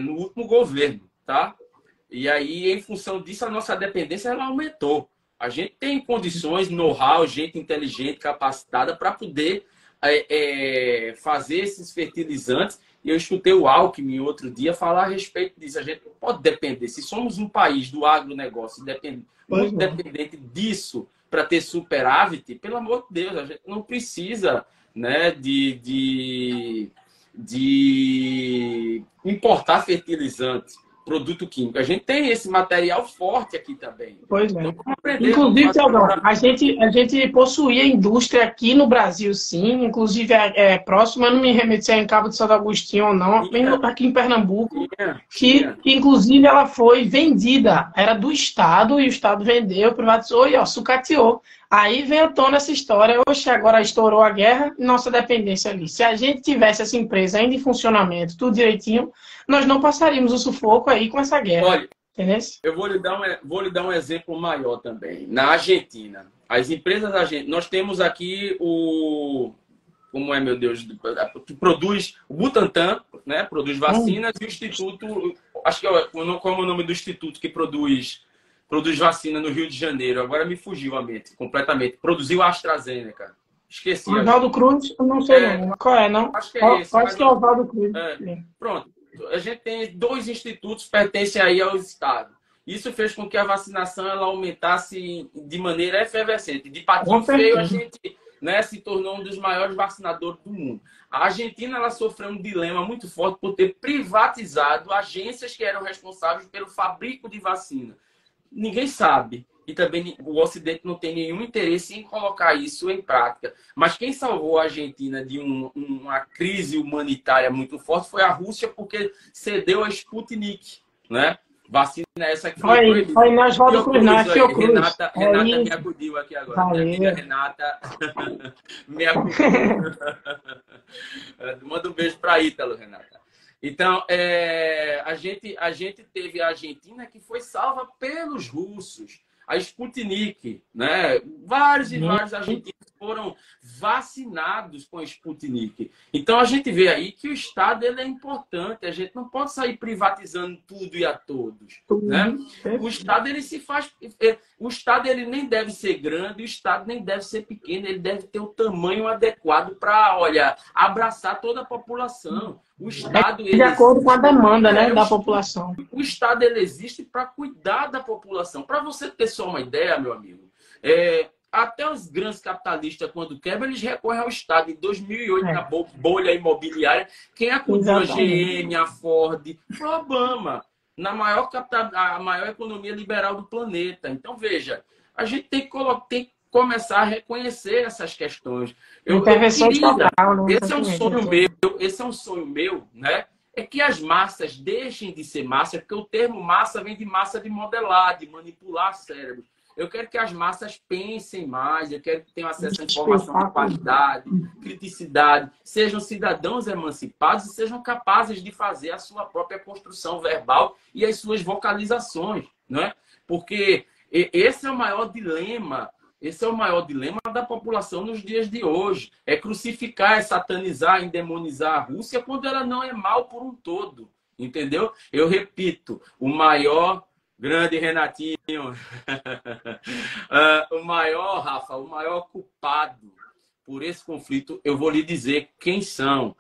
no último governo, tá? E aí, em função disso, a nossa dependência ela aumentou. A gente tem condições, know-how, gente inteligente, capacitada para poder fazer esses fertilizantes. E eu escutei o Alckmin outro dia falar a respeito disso. A gente não pode depender. Se somos um país do agronegócio muito dependente disso para ter superávit, pelo amor de Deus, a gente não precisa, né, de importar fertilizante, produto químico. A gente tem esse material forte aqui também. Pois é. Então, vamos aprender, vamos Inclusive, fazer Tiagão, a gente possuía indústria aqui no Brasil, sim. Inclusive, próximo, eu não me remeto se é em Cabo de Santo Agostinho ou não, aqui em Pernambuco, que inclusive ela foi vendida. Era do Estado e o Estado vendeu, privatizou e sucateou. Aí vem à tona essa história. Oxe, agora estourou a guerra e nossa dependência ali. Se a gente tivesse essa empresa ainda em funcionamento, tudo direitinho, nós não passaríamos o sufoco aí com essa guerra. Olha, entendeu? eu vou lhe dar um exemplo maior também. Na Argentina, as empresas argentinas, nós temos aqui como é, meu Deus, que produz o Butantan, né? Produz vacinas e o Instituto, acho que qual é o nome do instituto que produz vacina no Rio de Janeiro? Agora me fugiu a mente completamente. Produziu a AstraZeneca. Esqueci. Oswaldo Cruz, eu não sei não. Qual é, não? Acho que é esse. Acho que é Oswaldo Cruz. Pronto. A gente tem 2 institutos que pertencem aí ao Estado. Isso fez com que a vacinação ela aumentasse de maneira efervescente. De patinho feio, a gente, né, se tornou um dos maiores vacinadores do mundo. A Argentina ela sofreu um dilema muito forte por ter privatizado agências que eram responsáveis pelo fabrico de vacina. Ninguém sabe. E também o Ocidente não tem nenhum interesse em colocar isso em prática. Mas quem salvou a Argentina de uma crise humanitária muito forte foi a Rússia, porque cedeu a Sputnik, né? Vacina essa que foi proibida. Foi na Oswaldo Cruz, não, é Fiocruz. Renata me acudiu aqui agora. Valeu. Minha amiga Renata me acudiu. Manda um beijo para Ítalo, Renata. Então, a gente teve a Argentina que foi salva pelos russos. a Sputnik, né? Vários e vários argentinos foram vacinados com a Sputnik. Então a gente vê aí que o Estado ele é importante, a gente não pode sair privatizando tudo e a todos, né? O Estado ele se faz, o Estado ele nem deve ser grande, o Estado nem deve ser pequeno, ele deve ter o tamanho adequado para, olha, abraçar toda a população. O Estado de acordo com a demanda, né, da população. O Estado ele existe para cuidar da população. Para você ter só uma ideia, meu amigo, até os grandes capitalistas, quando quebram, eles recorrem ao Estado. Em 2008, na bolha imobiliária, quem acudiu a GM, a Ford, foi o Obama, a maior economia liberal do planeta. Então, veja, a gente tem que começar a reconhecer essas questões. Intervenção estatal, né? Esse é um sonho meu, né? É que as massas deixem de ser massa, porque o termo massa vem de massa de modelar, de manipular cérebros. Eu quero que as massas pensem mais, eu quero que tenham acesso à informação de qualidade, criticidade, sejam cidadãos emancipados e sejam capazes de fazer a sua própria construção verbal e as suas vocalizações, não é? Porque esse é o maior dilema. Esse é o maior dilema da população nos dias de hoje. É crucificar, é satanizar, endemonizar a Rússia quando ela não é mal por um todo. Entendeu? Eu repito, o maior... Grande Renatinho. Rafa, o maior culpado por esse conflito, eu vou lhe dizer quem são.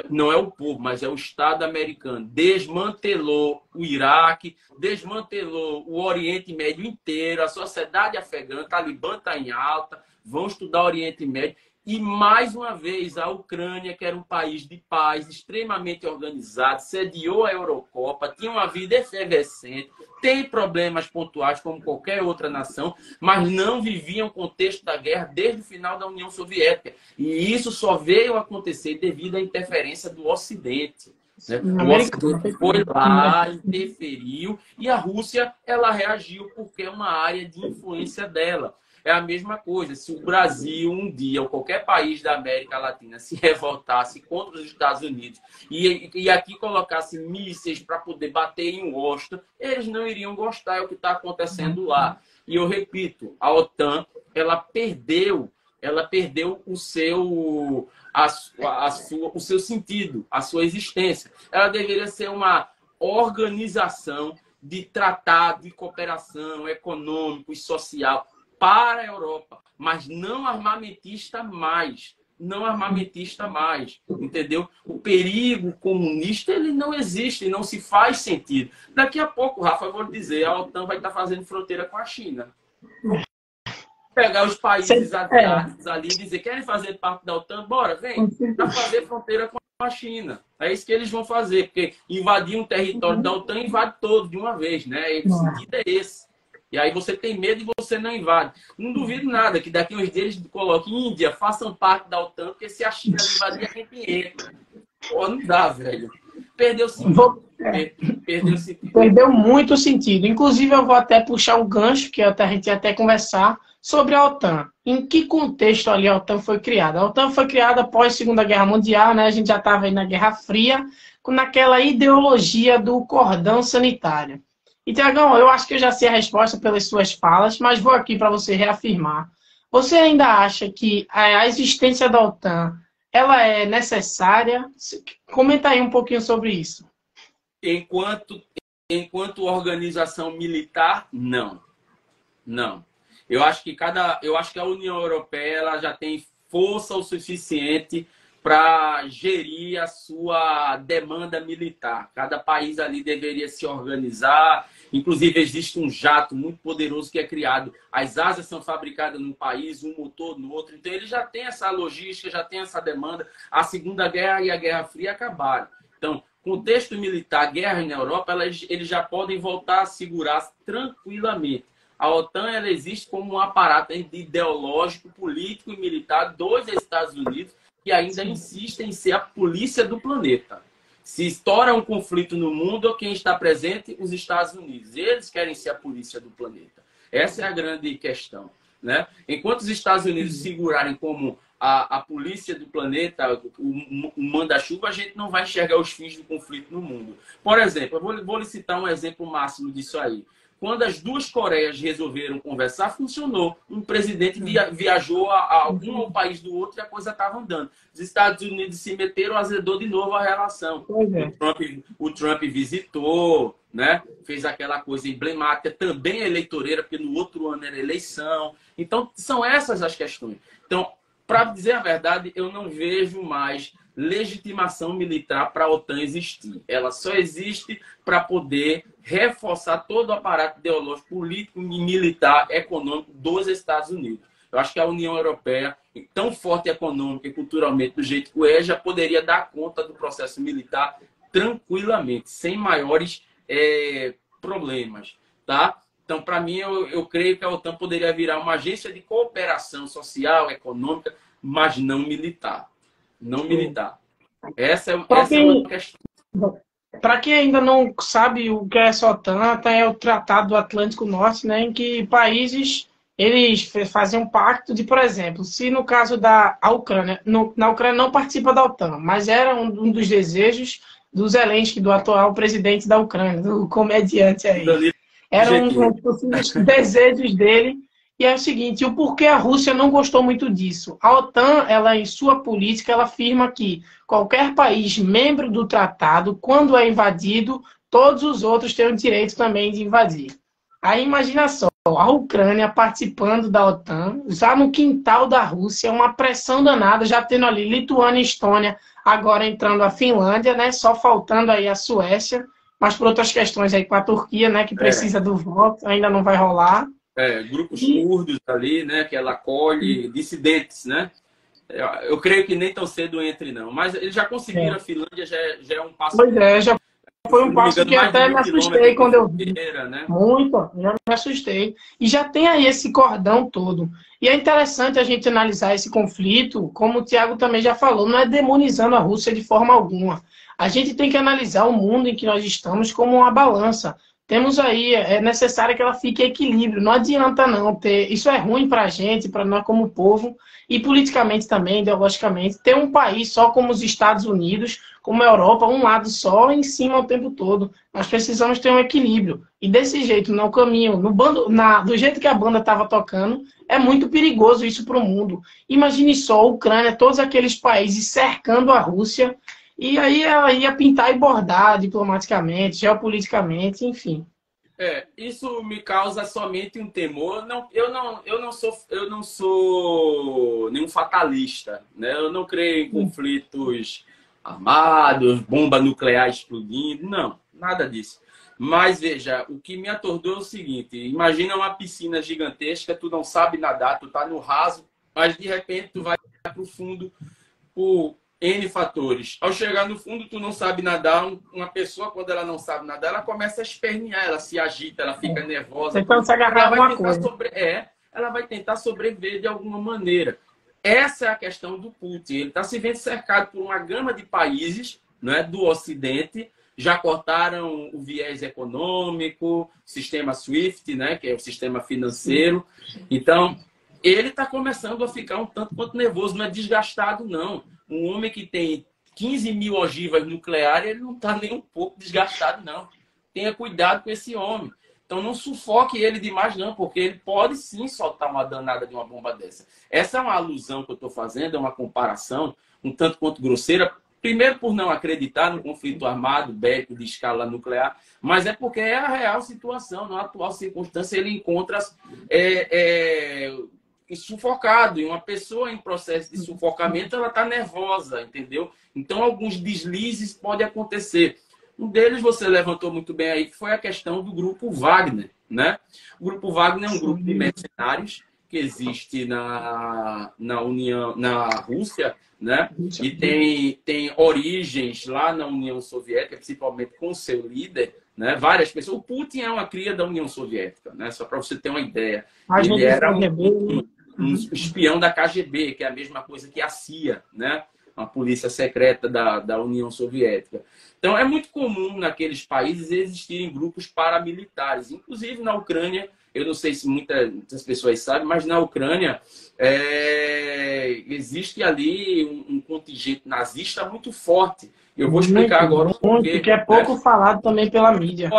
Não é o povo, mas é o Estado americano. Desmantelou o Iraque, desmantelou o Oriente Médio inteiro, a sociedade afegã, o Talibã está em alta, vão estudar o Oriente Médio. E, mais uma vez, a Ucrânia, que era um país de paz, extremamente organizado, sediou a Eurocopa, tinha uma vida efervescente, tem problemas pontuais como qualquer outra nação, mas não viviam o contexto da guerra desde o final da União Soviética. E isso só veio acontecer devido à interferência do Ocidente. Né? O Ocidente foi lá, interferiu, e a Rússia ela reagiu porque é uma área de influência dela. É a mesma coisa. Se o Brasil um dia, ou qualquer país da América Latina, se revoltasse contra os Estados Unidos e aqui colocasse mísseis para poder bater em Washington, eles não iriam gostar. É o que está acontecendo lá. E eu repito, a OTAN ela perdeu o seu sentido, a sua existência. Ela deveria ser uma organização de tratado de cooperação econômico e social para a Europa, mas não armamentista mais. Não armamentista mais, entendeu? O perigo comunista, ele não existe, não se faz sentido. Daqui a pouco, Rafa, eu vou lhe dizer, a OTAN vai estar fazendo fronteira com a China. Pegar os países asiáticos ali e dizer, querem fazer parte da OTAN? Bora, vem, para fazer fronteira com a China. É isso que eles vão fazer, porque invadir um território da OTAN invade todo de uma vez, né? O sentido é esse. E aí você tem medo e você não invade. Não duvido nada que daqui uns dias eles coloquem Índia, façam parte da OTAN, porque se a China invadir, a gente entra. Pô, não dá, velho. Perdeu sentido. Perdeu sentido. Perdeu muito sentido. Inclusive, eu vou até puxar um gancho, que a gente ia até conversar, sobre a OTAN. Em que contexto ali a OTAN foi criada? A OTAN foi criada após a Segunda Guerra Mundial, né? A gente já estava aí na Guerra Fria, naquela ideologia do cordão sanitário. E, Tiagão, eu acho que eu já sei a resposta pelas suas falas, mas vou aqui para você reafirmar. Você ainda acha que a existência da OTAN ela é necessária? Comenta aí um pouquinho sobre isso. Enquanto organização militar, não. Não. Eu acho que a União Europeia ela já tem força o suficiente para gerir a sua demanda militar. Cada país ali deveria se organizar. Inclusive, existe um jato muito poderoso que é criado. As asas são fabricadas num país, um motor no outro. Então, ele já tem essa logística, já tem essa demanda. A Segunda Guerra e a Guerra Fria acabaram. Então, contexto militar, guerra na Europa, eles já podem voltar a segurar tranquilamente. A OTAN ela existe como um aparato ideológico, político e militar dos Estados Unidos, que ainda insistem em ser a polícia do planeta. Se estoura um conflito no mundo, quem está presente? Os Estados Unidos. Eles querem ser a polícia do planeta. Essa é a grande questão, né? Enquanto os Estados Unidos segurarem como a polícia do planeta, o manda-chuva, a gente não vai enxergar os fins do conflito no mundo. Por exemplo, eu vou lhe citar um exemplo máximo disso aí. Quando as duas Coreias resolveram conversar, funcionou. Um presidente viajou um ao país do outro e a coisa estava andando. Os Estados Unidos se meteram, azedou de novo a relação. O Trump visitou, né? Fez aquela coisa emblemática, também eleitoreira, porque no outro ano era eleição. Então, são essas as questões. Então, para dizer a verdade, eu não vejo mais legitimação militar para a OTAN existir. Ela só existe para poder reforçar todo o aparato ideológico, político, militar, econômico dos Estados Unidos. Eu acho que a União Europeia, tão forte econômica e culturalmente do jeito que é, já poderia dar conta do processo militar tranquilamente, sem maiores problemas. Tá? Então, para mim, eu creio que a OTAN poderia virar uma agência de cooperação social, econômica, mas não militar. Não militar. Essa é uma questão. Para quem ainda não sabe o que é essa OTAN, é o Tratado do Atlântico Norte, né, em que países eles fazem um pacto de, por exemplo, se no caso da Ucrânia, na Ucrânia não participa da OTAN, mas era um dos desejos do Zelensky, do atual presidente da Ucrânia, do comediante aí. Era um dos desejos dele. E é o seguinte, o porquê a Rússia não gostou muito disso. A OTAN, ela em sua política, ela afirma que qualquer país membro do tratado, quando é invadido, todos os outros têm o direito também de invadir. Aí imagina só, a Ucrânia participando da OTAN, já no quintal da Rússia, uma pressão danada, já tendo ali Lituânia e Estônia, agora entrando a Finlândia, né? Só faltando aí a Suécia, mas por outras questões aí com a Turquia, né? Que precisa do voto, ainda não vai rolar. Grupos curdos ali, né, que ela acolhe, dissidentes, né? Eu creio que nem tão cedo entre, não. Mas eles já conseguiram, a Finlândia já é um passo... Pois é, já foi um passo que até me assustei quando eu vi. Né? Muito, já me assustei. E já tem aí esse cordão todo. E é interessante a gente analisar esse conflito, como o Thiago também já falou, não é demonizando a Rússia de forma alguma. A gente tem que analisar o mundo em que nós estamos como uma balança. Temos aí, é necessário que ela fique em equilíbrio. Não adianta não ter... Isso é ruim para a gente, para nós como povo, e politicamente também, ideologicamente, ter um país só como os Estados Unidos, como a Europa, um lado só, em cima o tempo todo. Nós precisamos ter um equilíbrio. E desse jeito, no caminho, do jeito que a banda estava tocando, é muito perigoso isso para o mundo. Imagine só a Ucrânia, todos aqueles países cercando a Rússia, e aí ela ia pintar e bordar diplomaticamente, geopoliticamente, enfim. Isso me causa somente um temor. Eu não sou nenhum fatalista, né? Eu não creio em conflitos armados, bomba nuclear explodindo, não, nada disso. Mas veja, o que me atordoou é o seguinte: imagina uma piscina gigantesca, tu não sabe nadar, tu tá no raso, mas de repente tu vai para o fundo por N fatores. Ao chegar no fundo, tu não sabe nadar. Uma pessoa, quando ela não sabe nadar, ela começa a espernear, ela se agita, ela fica nervosa. Então, se agarrar alguma coisa. Ela vai tentar sobreviver de alguma maneira. Essa é a questão do Putin. Ele está se vendo cercado por uma gama de países, né, do Ocidente. Já cortaram o viés econômico, sistema SWIFT, né, que é o sistema financeiro. Então, ele está começando a ficar um tanto quanto nervoso. Não é desgastado, não. Um homem que tem 15 mil ogivas nucleares, ele não está nem um pouco desgastado, não. Tenha cuidado com esse homem. Então não sufoque ele demais, não, porque ele pode sim soltar uma danada de uma bomba dessa. Essa é uma alusão que eu estou fazendo, é uma comparação um tanto quanto grosseira. Primeiro, por não acreditar no conflito armado, bélico, de escala nuclear, mas é porque é a real situação. Na atual circunstância, ele encontra sufocado. E uma pessoa em processo de sufocamento, ela está nervosa, entendeu? Então, alguns deslizes podem acontecer. Um deles você levantou muito bem aí, que foi a questão do grupo Wagner, né? O grupo Wagner é um grupo de mercenários que existe na Rússia, né? E tem origens lá na União Soviética, principalmente com seu líder, né? Várias pessoas. O Putin é uma cria da União Soviética, né? Só para você ter uma ideia. Ele era um espião da KGB, que é a mesma coisa que a CIA, né? Uma polícia secreta da União Soviética. Então, é muito comum naqueles países existirem grupos paramilitares. Inclusive, na Ucrânia, eu não sei se muitas pessoas sabem, mas na Ucrânia existe ali um contingente nazista muito forte. Eu vou explicar agora o porquê. Que é pouco falado também pela mídia.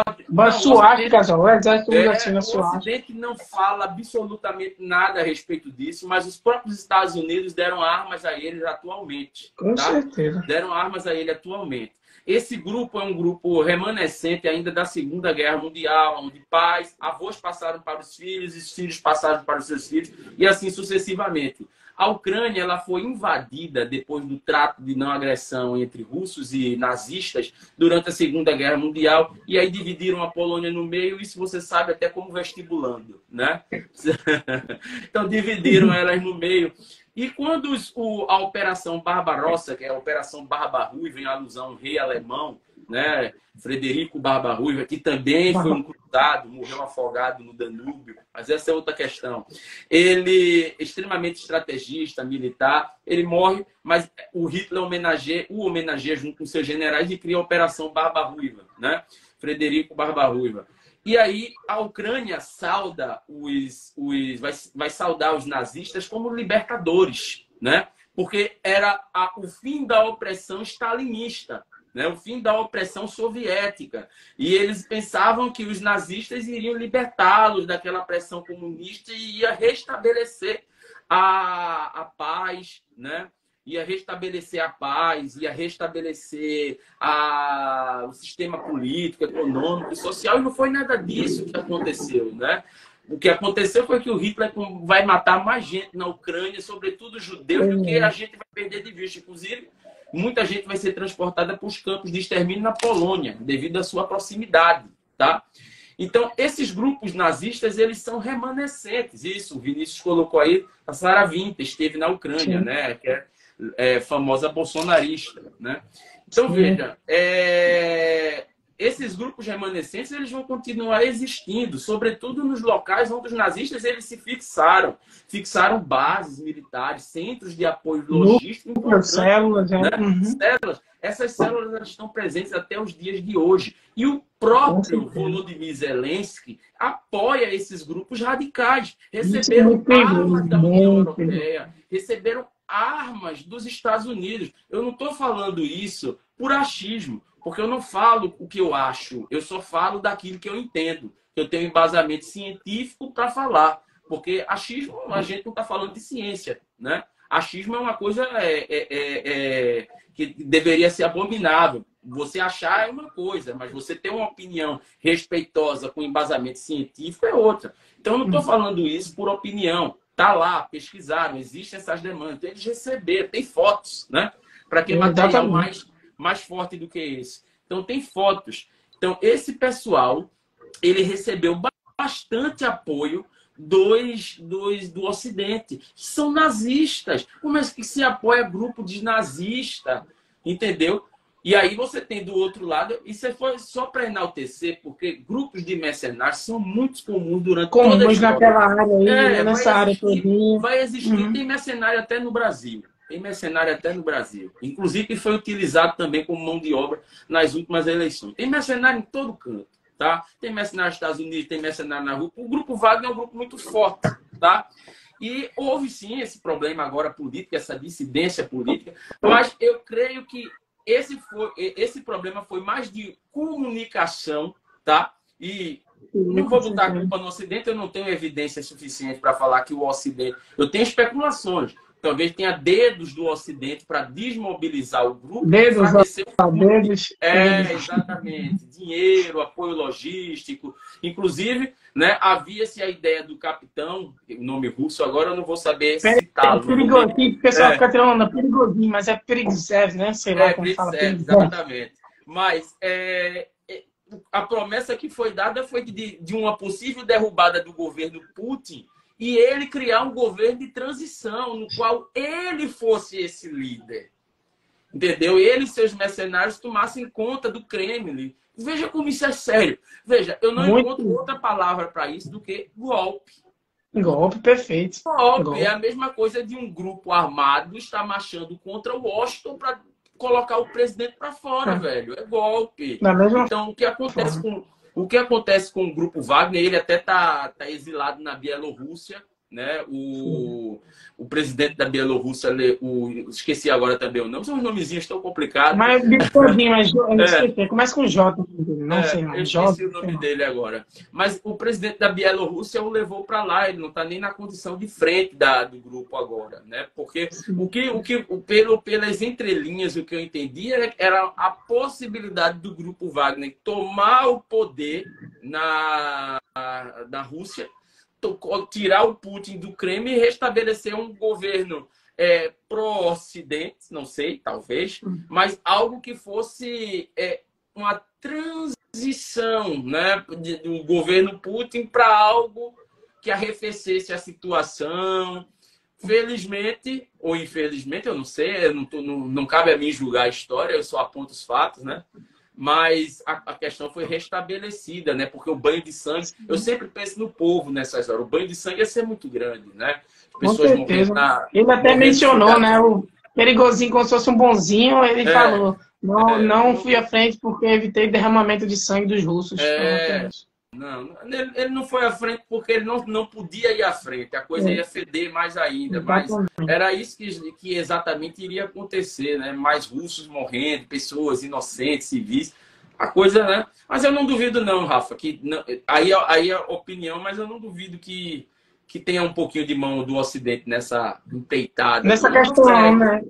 Suásticas, o exército na o Ocidente não fala absolutamente nada a respeito disso, mas os próprios Estados Unidos deram armas a eles atualmente. Com certeza. Deram armas a ele atualmente. Esse grupo é um grupo remanescente ainda da Segunda Guerra Mundial, onde pais, avós passaram para os filhos passaram para os seus filhos, e assim sucessivamente. A Ucrânia ela foi invadida depois do trato de não agressão entre russos e nazistas durante a Segunda Guerra Mundial, e aí dividiram a Polônia no meio, isso você sabe até como vestibulando, né? Então dividiram elas no meio. E quando a Operação Barbarossa, que é a Operação Barba Ruiva, em alusão ao rei alemão, né, Frederico Barba Ruiva, que também foi um cruzado, morreu afogado no Danúbio, mas essa é outra questão. Ele, extremamente estrategista, militar, ele morre, mas o Hitler o homenageia junto com seus generais e cria a Operação Barba Ruiva, né? Frederico Barba Ruiva. E aí a Ucrânia sauda vai saudar os nazistas como libertadores, né? Porque era o fim da opressão stalinista, né? O fim da opressão soviética. E eles pensavam que os nazistas iriam libertá-los daquela pressão comunista e ia restabelecer a paz, né? Ia restabelecer a paz, ia restabelecer o sistema político, econômico e social, e não foi nada disso que aconteceu, né? O que aconteceu foi que o Hitler vai matar mais gente na Ucrânia, sobretudo judeus, do que a gente vai perder de vista. Inclusive, muita gente vai ser transportada para os campos de extermínio na Polônia, devido à sua proximidade, tá? Então, esses grupos nazistas, eles são remanescentes. Isso, o Vinícius colocou aí, a Sarah Winter esteve na Ucrânia, sim, né? Que é famosa bolsonarista, né? Então, sim, veja, esses grupos remanescentes, eles vão continuar existindo, sobretudo nos locais onde os nazistas eles se fixaram. Fixaram bases militares, centros de apoio logístico. Células, né? Células. Essas células elas estão presentes até os dias de hoje. E o próprio Volodymyr Zelensky apoia esses grupos radicais. Receberam armas da União Europeia, receberam armas dos Estados Unidos. Eu não estou falando isso por achismo, porque eu não falo o que eu acho, eu só falo daquilo que eu entendo. Eu tenho embasamento científico para falar, porque achismo, a gente não está falando de ciência, né? Achismo é uma coisa que deveria ser abominável. Você achar é uma coisa, mas você ter uma opinião respeitosa com embasamento científico é outra. Então, eu não estou falando isso por opinião. Está lá, pesquisaram, existem essas demandas. Eles receberam, tem fotos, né? Para que material mais forte do que esse. Então, tem fotos. Então, esse pessoal, ele recebeu bastante apoio do Ocidente. São nazistas. Como é que se apoia grupo de nazista? Entendeu? E aí você tem do outro lado, isso foi só para enaltecer, porque grupos de mercenários são muito comuns durante toda a história. Naquela área aí, nessa área todinha. Vai existir, tem mercenário até no Brasil. Tem mercenário até no Brasil. Inclusive, foi utilizado também como mão de obra nas últimas eleições. Tem mercenário em todo canto, tá? Tem mercenário nos Estados Unidos, tem mercenário na rua. O Grupo Wagner é um grupo muito forte, tá? E houve, sim, esse problema agora político, essa dissidência política, mas eu creio que esse problema foi mais de comunicação, tá? E não vou botar a culpa no Ocidente, eu não tenho evidência suficiente para falar que o Ocidente... Eu tenho especulações. Talvez tenha dedos do Ocidente para desmobilizar o grupo. Dedos. Exatamente. Dinheiro, apoio logístico. Inclusive, né, havia-se a ideia do capitão, o nome russo, agora eu não vou saber citá-lo. Perigosinho, o pessoal fica tirando perigosinho, mas é Perigzev, né? Sei lá como fala. Exatamente. Mas a promessa que foi dada foi de uma possível derrubada do governo Putin e ele criar um governo de transição, no qual ele fosse esse líder. Entendeu? Ele e seus mercenários tomassem conta do Kremlin. Veja como isso é sério. Veja, eu não encontro outra palavra para isso do que golpe. Golpe, perfeito. Golpe é a mesma coisa de um grupo armado estar marchando contra o Washington para colocar o presidente para fora, velho. É golpe. Então, o que acontece com o Grupo Wagner, ele até tá exilado na Bielorrússia, né? O presidente da Bielorrússia, esqueci agora também o nome, são uns nomezinhos tão complicados. Mas Bigodinho, mas eu esqueci. Começa com J. Não sei não. Eu esqueci o nome dele agora. Mas o presidente da Bielorrússia o levou para lá, ele não está nem na condição de frente do grupo agora, né? Porque pelas entrelinhas, o que eu entendi era a possibilidade do grupo Wagner tomar o poder na Rússia, tirar o Putin do Kremlin e restabelecer um governo pró-Ocidente, não sei, talvez, mas algo que fosse uma transição, né, do governo Putin para algo que arrefecesse a situação. Felizmente, ou infelizmente, eu não sei, não cabe a mim julgar a história, eu só aponto os fatos, né? Mas a questão foi restabelecida, né? Porque o banho de sangue, eu sempre penso no povo nessas horas, o banho de sangue ia ser muito grande, né? Com certeza. Ele até mencionou, né? O perigosinho, como se fosse um bonzinho, ele falou, não fui à frente porque evitei derramamento de sangue dos russos. Não, ele não foi à frente porque ele não podia ir à frente, a coisa ia feder mais ainda, mas era isso que exatamente iria acontecer, né? Mais russos morrendo, pessoas inocentes, civis, a coisa, né? Mas eu não duvido não, Rafa, aí é opinião, mas eu não duvido que tenha um pouquinho de mão do Ocidente nessa empreitada. Nessa questão, né?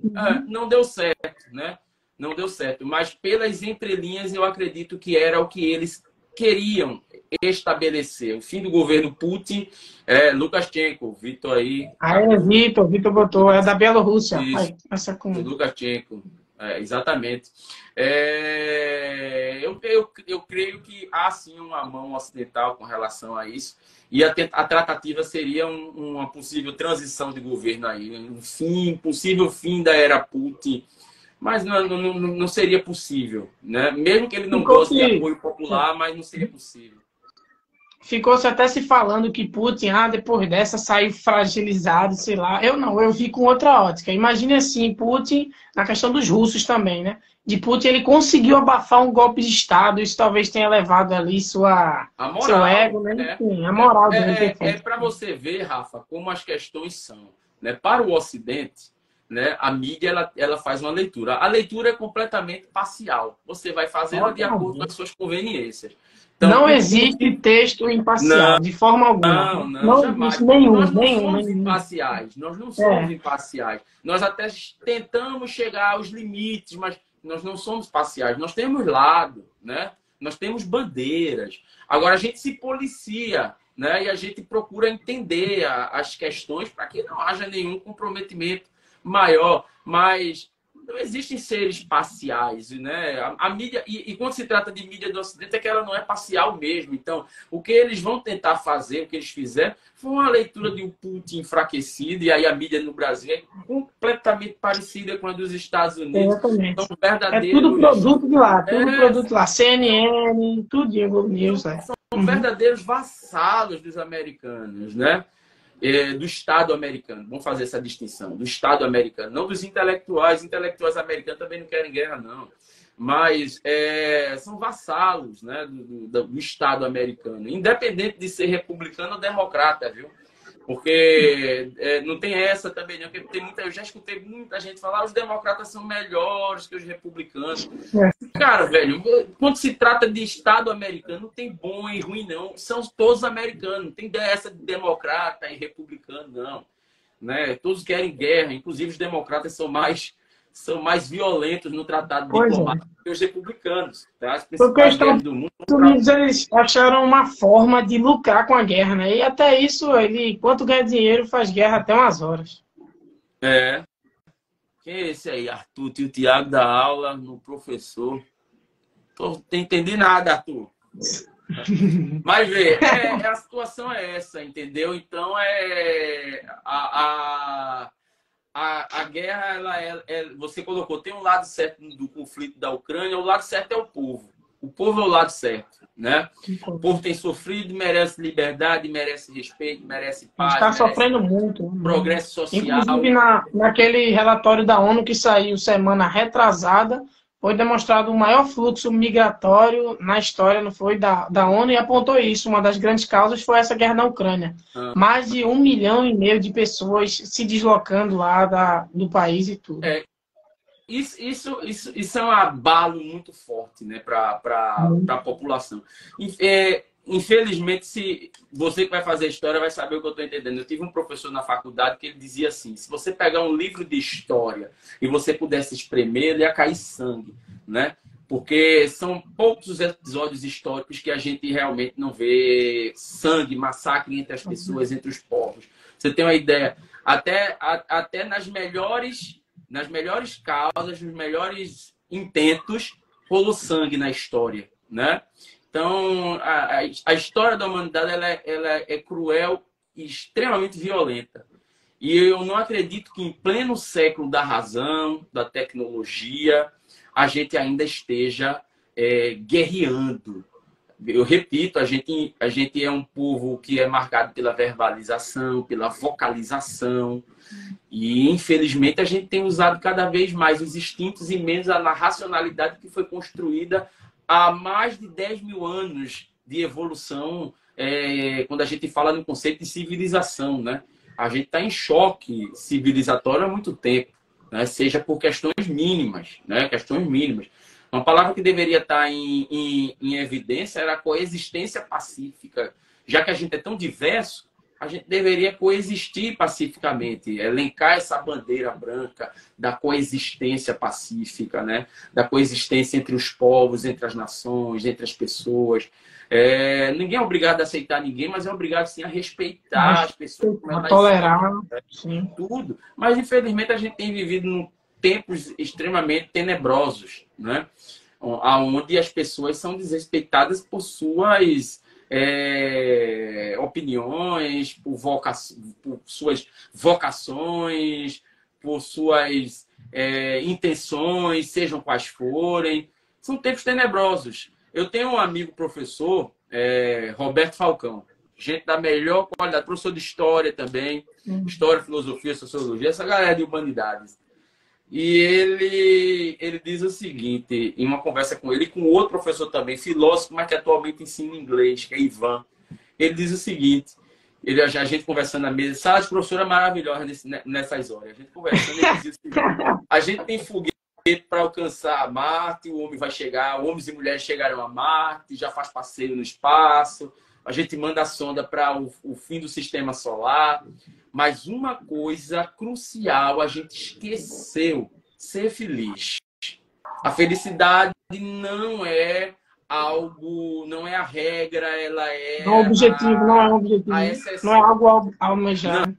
Não deu certo, né? Não deu certo, mas pelas entrelinhas eu acredito que era o que eles queriam estabelecer. O fim do governo Putin, Lukashenko, Vitor aí. Vitor botou, é da Bielorrússia. Isso, Lukashenko, exatamente. Eu creio que há sim uma mão ocidental com relação a isso, e a tratativa seria uma possível transição de governo aí, um possível fim da era Putin. Mas não seria possível, né? Mesmo que ele não goste de apoio popular, mas não seria possível. Ficou-se até se falando que Putin, depois dessa, saiu fragilizado, sei lá. Eu vi com outra ótica. Imagine assim, Putin, na questão dos russos também, né? De Putin, ele conseguiu abafar um golpe de Estado, isso talvez tenha levado ali seu ego, né? Enfim, a moral dele. Para você ver, Rafa, como as questões são, né? Para o Ocidente, né, a mídia ela faz uma leitura. A leitura é completamente parcial. Você vai fazendo de acordo com as suas conveniências. Então, não existe texto imparcial, de forma alguma. Não jamais. Nós não somos imparciais. Nós não somos imparciais. Nós até tentamos chegar aos limites, mas nós não somos parciais. Nós temos lado, né? Nós temos bandeiras. Agora, a gente se policia, né? E a gente procura entender as questões para que não haja nenhum comprometimento maior, mas não existem seres parciais, né? A mídia, e quando se trata de mídia do Ocidente, é que ela não é parcial mesmo. Então, o que eles vão tentar fazer, o que eles fizeram, foi uma leitura de um Putin enfraquecido, e aí a mídia no Brasil é completamente parecida com a dos Estados Unidos. Exatamente. Então, verdadeiros... É tudo produto de lá, produto lá. CNN, tudo Globo News. São verdadeiros vassalos dos americanos, né? Do Estado americano. Vamos fazer essa distinção. Do Estado americano. Não dos intelectuais. Os intelectuais americanos também não querem guerra, não. Mas são vassalos, né, do Estado americano. Independente de ser republicano ou democrata, viu? Porque não tem essa também, não. Porque eu já escutei muita gente falar os democratas são melhores que os republicanos. Cara, velho, quando se trata de Estado americano, não tem bom e ruim, não. São todos americanos. Não tem dessa de democrata e republicano, não. Né? Todos querem guerra. Inclusive, os democratas são mais violentos no tratado diplomático que os republicanos. Tá? As principais guerras do mundo. Os Unidos, eles acharam uma forma de lucrar com a guerra, né? E até isso, enquanto ganha dinheiro, faz guerra até umas horas. Quem é esse aí, Arthur? Tio Tiago da aula no professor. Não entendi nada, Arthur. Mas vê, a situação é essa, entendeu? Então a guerra, você colocou, tem um lado certo do conflito da Ucrânia, o lado certo é o povo. O povo é o lado certo, né? O povo tem sofrido, merece liberdade, merece respeito, merece paz. Está sofrendo muito. Progresso social. Inclusive, naquele relatório da ONU que saiu semana retrasada, foi demonstrado o maior fluxo migratório na história, não foi, da ONU, e apontou isso. Uma das grandes causas foi essa guerra na Ucrânia. Mais de 1,5 milhão de pessoas se deslocando lá do país e tudo. Isso é um abalo muito forte, né, para a população. Infelizmente, se você que vai fazer história vai saber o que eu estou entendendo. Eu tive um professor na faculdade que ele dizia assim: se você pegar um livro de história e você pudesse espremer, ele ia cair sangue, né? Porque são poucos os episódios históricos que a gente realmente não vê sangue, massacre entre as pessoas, entre os povos. Você tem uma ideia? Até nas melhores causas, nos melhores intentos, rolou sangue na história, né? Então, a história da humanidade ela é cruel e extremamente violenta. E eu não acredito que em pleno século da razão, da tecnologia, a gente ainda esteja guerreando. Eu repito, a gente é um povo que é marcado pela verbalização, pela vocalização. E, infelizmente, a gente tem usado cada vez mais os instintos e menos a racionalidade que foi construída há mais de 10 mil anos de evolução, quando a gente fala no conceito de civilização, né? A gente está em choque civilizatório há muito tempo, né? Seja por questões mínimas, né? Questões mínimas. Uma palavra que deveria estar em evidência era a coexistência pacífica. Já que a gente é tão diverso, a gente deveria coexistir pacificamente, elencar essa bandeira branca da coexistência pacífica, né? Da coexistência entre os povos, entre as nações, entre as pessoas. Ninguém é obrigado a aceitar ninguém, mas é obrigado sim a respeitar as pessoas, a tolerar, sim, tudo. Mas infelizmente a gente tem vivido num tempos extremamente tenebrosos, né? Onde as pessoas são desrespeitadas por suas opiniões, por suas vocações, por suas intenções, sejam quais forem. São tempos tenebrosos. Eu tenho um amigo professor, Roberto Falcão, gente da melhor qualidade, professor de história também, história, filosofia, sociologia, essa galera de humanidades. E ele diz o seguinte, em uma conversa com ele, com outro professor também, filósofo, mas que atualmente ensina inglês, que é Ivan. Ele diz o seguinte, a gente conversando na mesa, sala de professora maravilhosa nessas horas. A gente conversando, ele diz o seguinte, a gente tem foguete para alcançar Marte, o homem vai chegar, homens e mulheres chegaram a Marte, já faz passeio no espaço, a gente manda a sonda para o fim do sistema solar. Mas uma coisa crucial a gente esqueceu: ser feliz. A felicidade não é algo, não é a regra, ela é não é objetivo, não é um objetivo, não é algo almejado.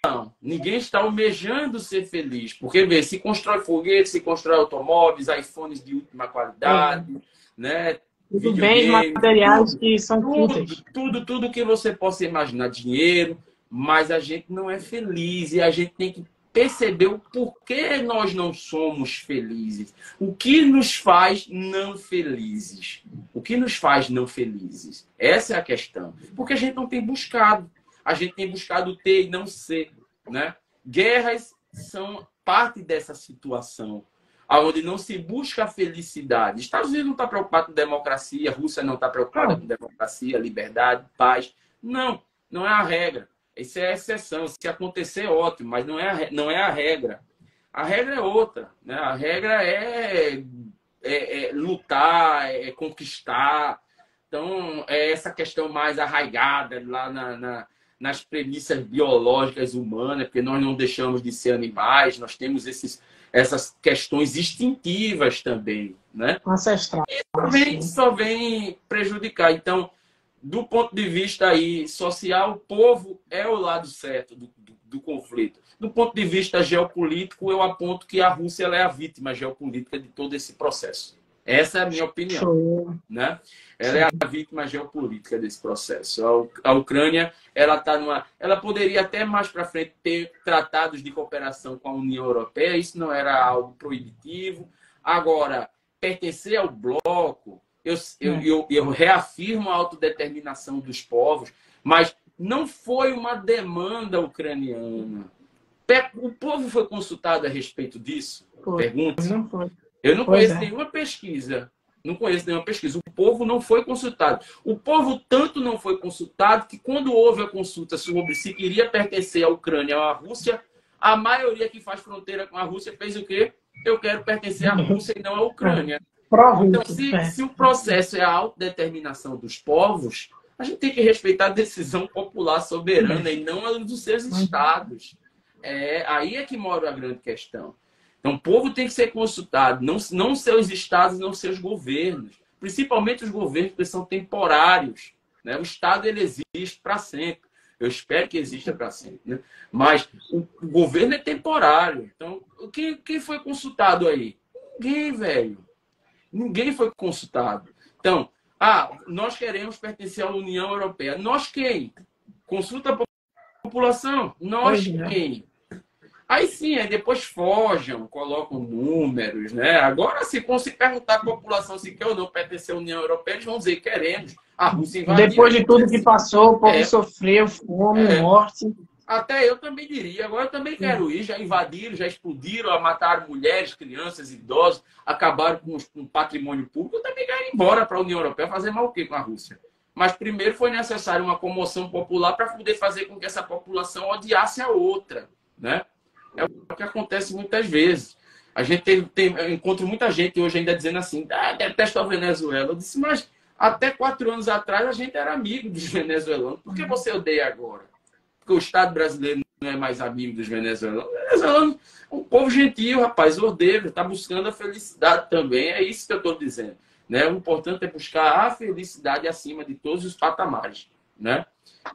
Não, ninguém está almejando ser feliz, porque vê, se constrói foguetes, se constrói automóveis, iPhones de última qualidade, né? Tudo bens materiais que são tudo que você possa imaginar, dinheiro. Mas a gente não é feliz e a gente tem que perceber o porquê nós não somos felizes. O que nos faz não felizes? O que nos faz não felizes? Essa é a questão. Porque a gente não tem buscado. A gente tem buscado ter e não ser, né? Guerras são parte dessa situação, onde não se busca a felicidade. Estados Unidos não está preocupado com democracia, a Rússia não está preocupada com democracia, liberdade, paz. Não, não é a regra. Isso é a exceção. Se acontecer, ótimo, mas não é a regra. A regra é outra, né? A regra é lutar, é conquistar. Então, é essa questão mais arraigada lá nas premissas biológicas humanas, porque nós não deixamos de ser animais, nós temos essas questões instintivas também, né? Ancestral. Só vem prejudicar. Então, do ponto de vista aí social, o povo é o lado certo do conflito. Do ponto de vista geopolítico, eu aponto que a Rússia ela é a vítima geopolítica de todo esse processo. Essa é a minha opinião, né? Ela é a vítima geopolítica desse processo. A Ucrânia, ela poderia até mais para frente ter tratados de cooperação com a União Europeia. Isso não era algo proibitivo. Agora, pertencer ao bloco, eu reafirmo a autodeterminação dos povos, mas não foi uma demanda ucraniana. O povo foi consultado a respeito disso? Pergunta. Não foi. Eu não Pois conheço é. nenhuma pesquisa. Não conheço nenhuma pesquisa. O povo não foi consultado. O povo tanto não foi consultado que quando houve a consulta sobre se queria pertencer à Ucrânia ou à Rússia, a maioria que faz fronteira com a Rússia fez o quê? Eu quero pertencer à Rússia e não à Ucrânia. Então, Pró-russo. se o processo é a autodeterminação dos povos, a gente tem que respeitar a decisão popular soberana e não a dos seus estados. Aí é que mora a grande questão. Então, o povo tem que ser consultado, não seus estados, não seus governos. Principalmente os governos que são temporários. Né? O Estado ele existe para sempre. Eu espero que exista para sempre. Né? Mas o governo é temporário. Então, quem foi consultado aí? Ninguém, velho. Ninguém foi consultado. Então, nós queremos pertencer à União Europeia. Nós quem? Consulta a população. Nós quem? Aí sim, aí depois fogem, colocam números, né? Agora, se perguntar à população se quer ou não pertencer à União Europeia, eles vão dizer queremos. A Rússia invadiu. Depois de tudo que passou, o povo sofreu, fome, morte. Até eu também diria. Agora eu também quero ir. Já invadiram, já explodiram, mataram mulheres, crianças, idosos, acabaram com o patrimônio público. Eu também quero ir embora para a União Europeia fazer mal o quê com a Rússia? Mas primeiro foi necessário uma comoção popular para poder fazer com que essa população odiasse a outra, né? É o que acontece muitas vezes. A gente eu encontro muita gente hoje ainda dizendo assim, detesto a Venezuela. Eu disse, mas até 4 anos atrás a gente era amigo dos venezuelanos. Por que você odeia agora? Porque o Estado brasileiro não é mais amigo dos venezuelanos. O venezuelano é um povo gentil, rapaz, ordeiro, está buscando a felicidade também. É isso que eu estou dizendo. Né? O importante é buscar a felicidade acima de todos os patamares. Né?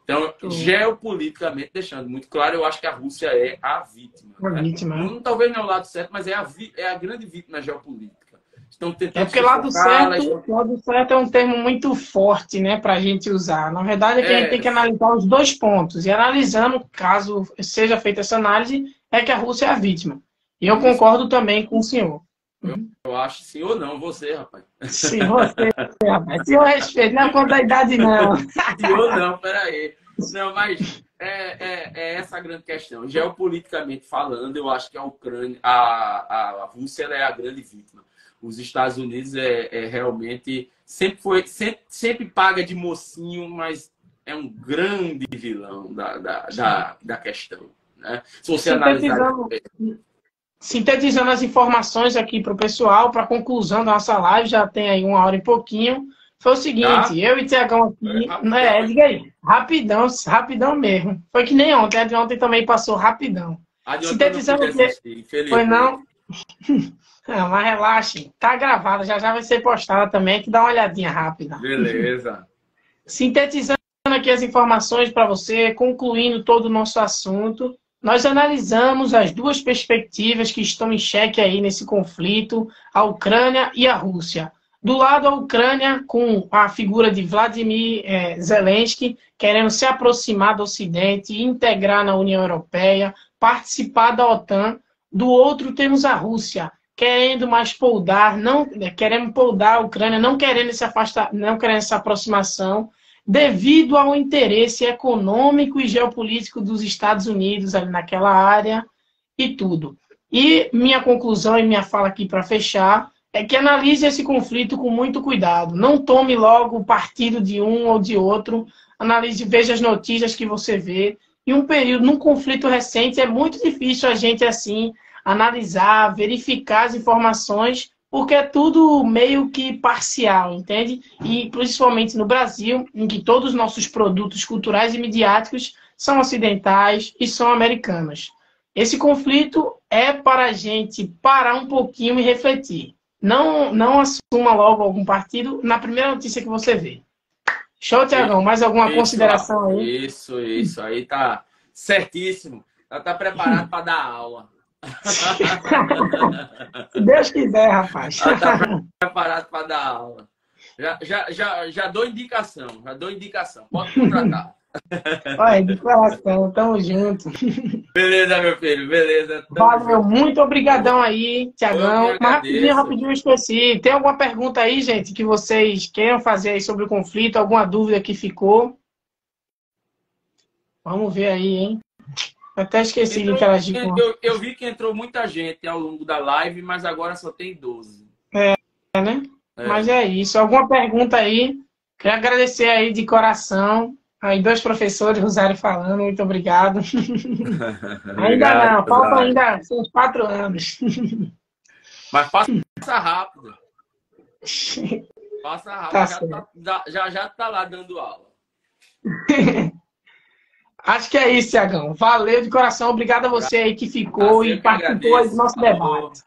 Então, geopoliticamente, deixando muito claro, eu acho que a Rússia é a vítima. Né? Talvez não é o lado certo, mas é a grande vítima geopolítica. Estão tentando porque lado certo é um termo muito forte, né, para a gente usar. Na verdade, é que a gente tem que analisar os dois pontos. E analisando, caso seja feita essa análise, é que a Rússia é a vítima. E eu concordo também com o senhor. Eu acho sim ou não, você, rapaz. Sim, você, rapaz. Se eu respeito, não conta a idade, não. Sim ou não, peraí. Não, mas é essa a grande questão. Geopoliticamente falando, eu acho que a Ucrânia, a Rússia é a grande vítima. Os Estados Unidos realmente sempre paga de mocinho, mas é um grande vilão da questão. Né? Se você analisar. Sintetizando as informações aqui para o pessoal, para a conclusão da nossa live, já tem aí 1 hora e pouquinho. Foi o seguinte, eu e Tiagão aqui, diga aí, rapidão mesmo. Foi que nem ontem, a de ontem também passou rapidão. Sintetizando o que foi não? Não, mas relaxe, tá gravada, já vai ser postada também, que dá uma olhadinha rápida. Beleza. Sintetizando aqui as informações para você, concluindo todo o nosso assunto, nós analisamos as duas perspectivas que estão em xeque aí nesse conflito, a Ucrânia e a Rússia. Do lado, a Ucrânia, com a figura de Vladimir Zelensky, querendo se aproximar do Ocidente, integrar na União Europeia, participar da OTAN. Do outro, temos a Rússia, querendo mais querendo poldar a Ucrânia, não querendo se afastar, não querendo essa aproximação, devido ao interesse econômico e geopolítico dos Estados Unidos ali naquela área e tudo. E minha conclusão e minha fala aqui para fechar é que analise esse conflito com muito cuidado. Não tome logo o partido de um ou de outro. Analise, veja as notícias que você vê. Em num conflito recente, é muito difícil a gente, assim, analisar, verificar as informações, porque é tudo meio que parcial, entende? E principalmente no Brasil, em que todos os nossos produtos culturais e midiáticos são ocidentais e são americanos. Esse conflito é para a gente parar um pouquinho e refletir. Não assuma logo algum partido na primeira notícia que você vê. Show, Tiagão? Mais alguma consideração aí? Isso. Aí tá certíssimo. Tá preparado para dar aula. Se Deus quiser, rapaz. Tá preparado para dar aula. Já dou indicação. Pode contratar. Olha, de coração, tamo junto. Beleza, meu filho, beleza. Valeu, muito obrigadão aí, Tiagão. Mas rapidinho eu esqueci. Tem alguma pergunta aí, gente, que vocês queiram fazer aí sobre o conflito? Alguma dúvida que ficou? Vamos ver aí, hein? Eu até esqueci de Entrou, interagir com eu vi que entrou muita gente ao longo da live, mas agora só tem 12. ela, né? Mas É. é isso. Alguma pergunta aí? Quero agradecer aí de coração. Aí, dois professores, Rosário falando, muito obrigado. Ainda Obrigado, não, falta Rosário. ainda uns 4 anos. Mas passa rápido. Passa Tá rápido. certo. Já tá lá dando aula. Acho que é isso, Tiagão. Valeu de coração. Obrigado a você aí que ficou Prazer, e eu que participou aí do agradeço. nosso Alô, debate.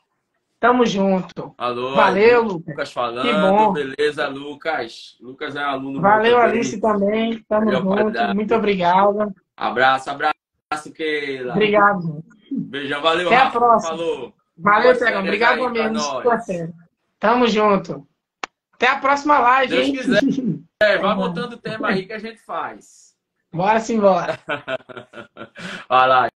Tamo junto. alô, é Valeu, Lucas. Lucas Que falando. bom. Beleza, Lucas? Lucas é um aluno meu Valeu, também. Alice, também. Tamo Melhor junto. qualidade. Muito obrigado. Abraço, Keila. Obrigado. Beijão, valeu, Até a Rafa. próxima. Falou. Valeu, Boas Tiagão. férias Obrigado aí pra mesmo. Sua nós. férias. Tamo junto. Até a próxima live, Deus hein? quiser, vai botando o tema aí que a gente faz. Bora sim, bora. Vai lá.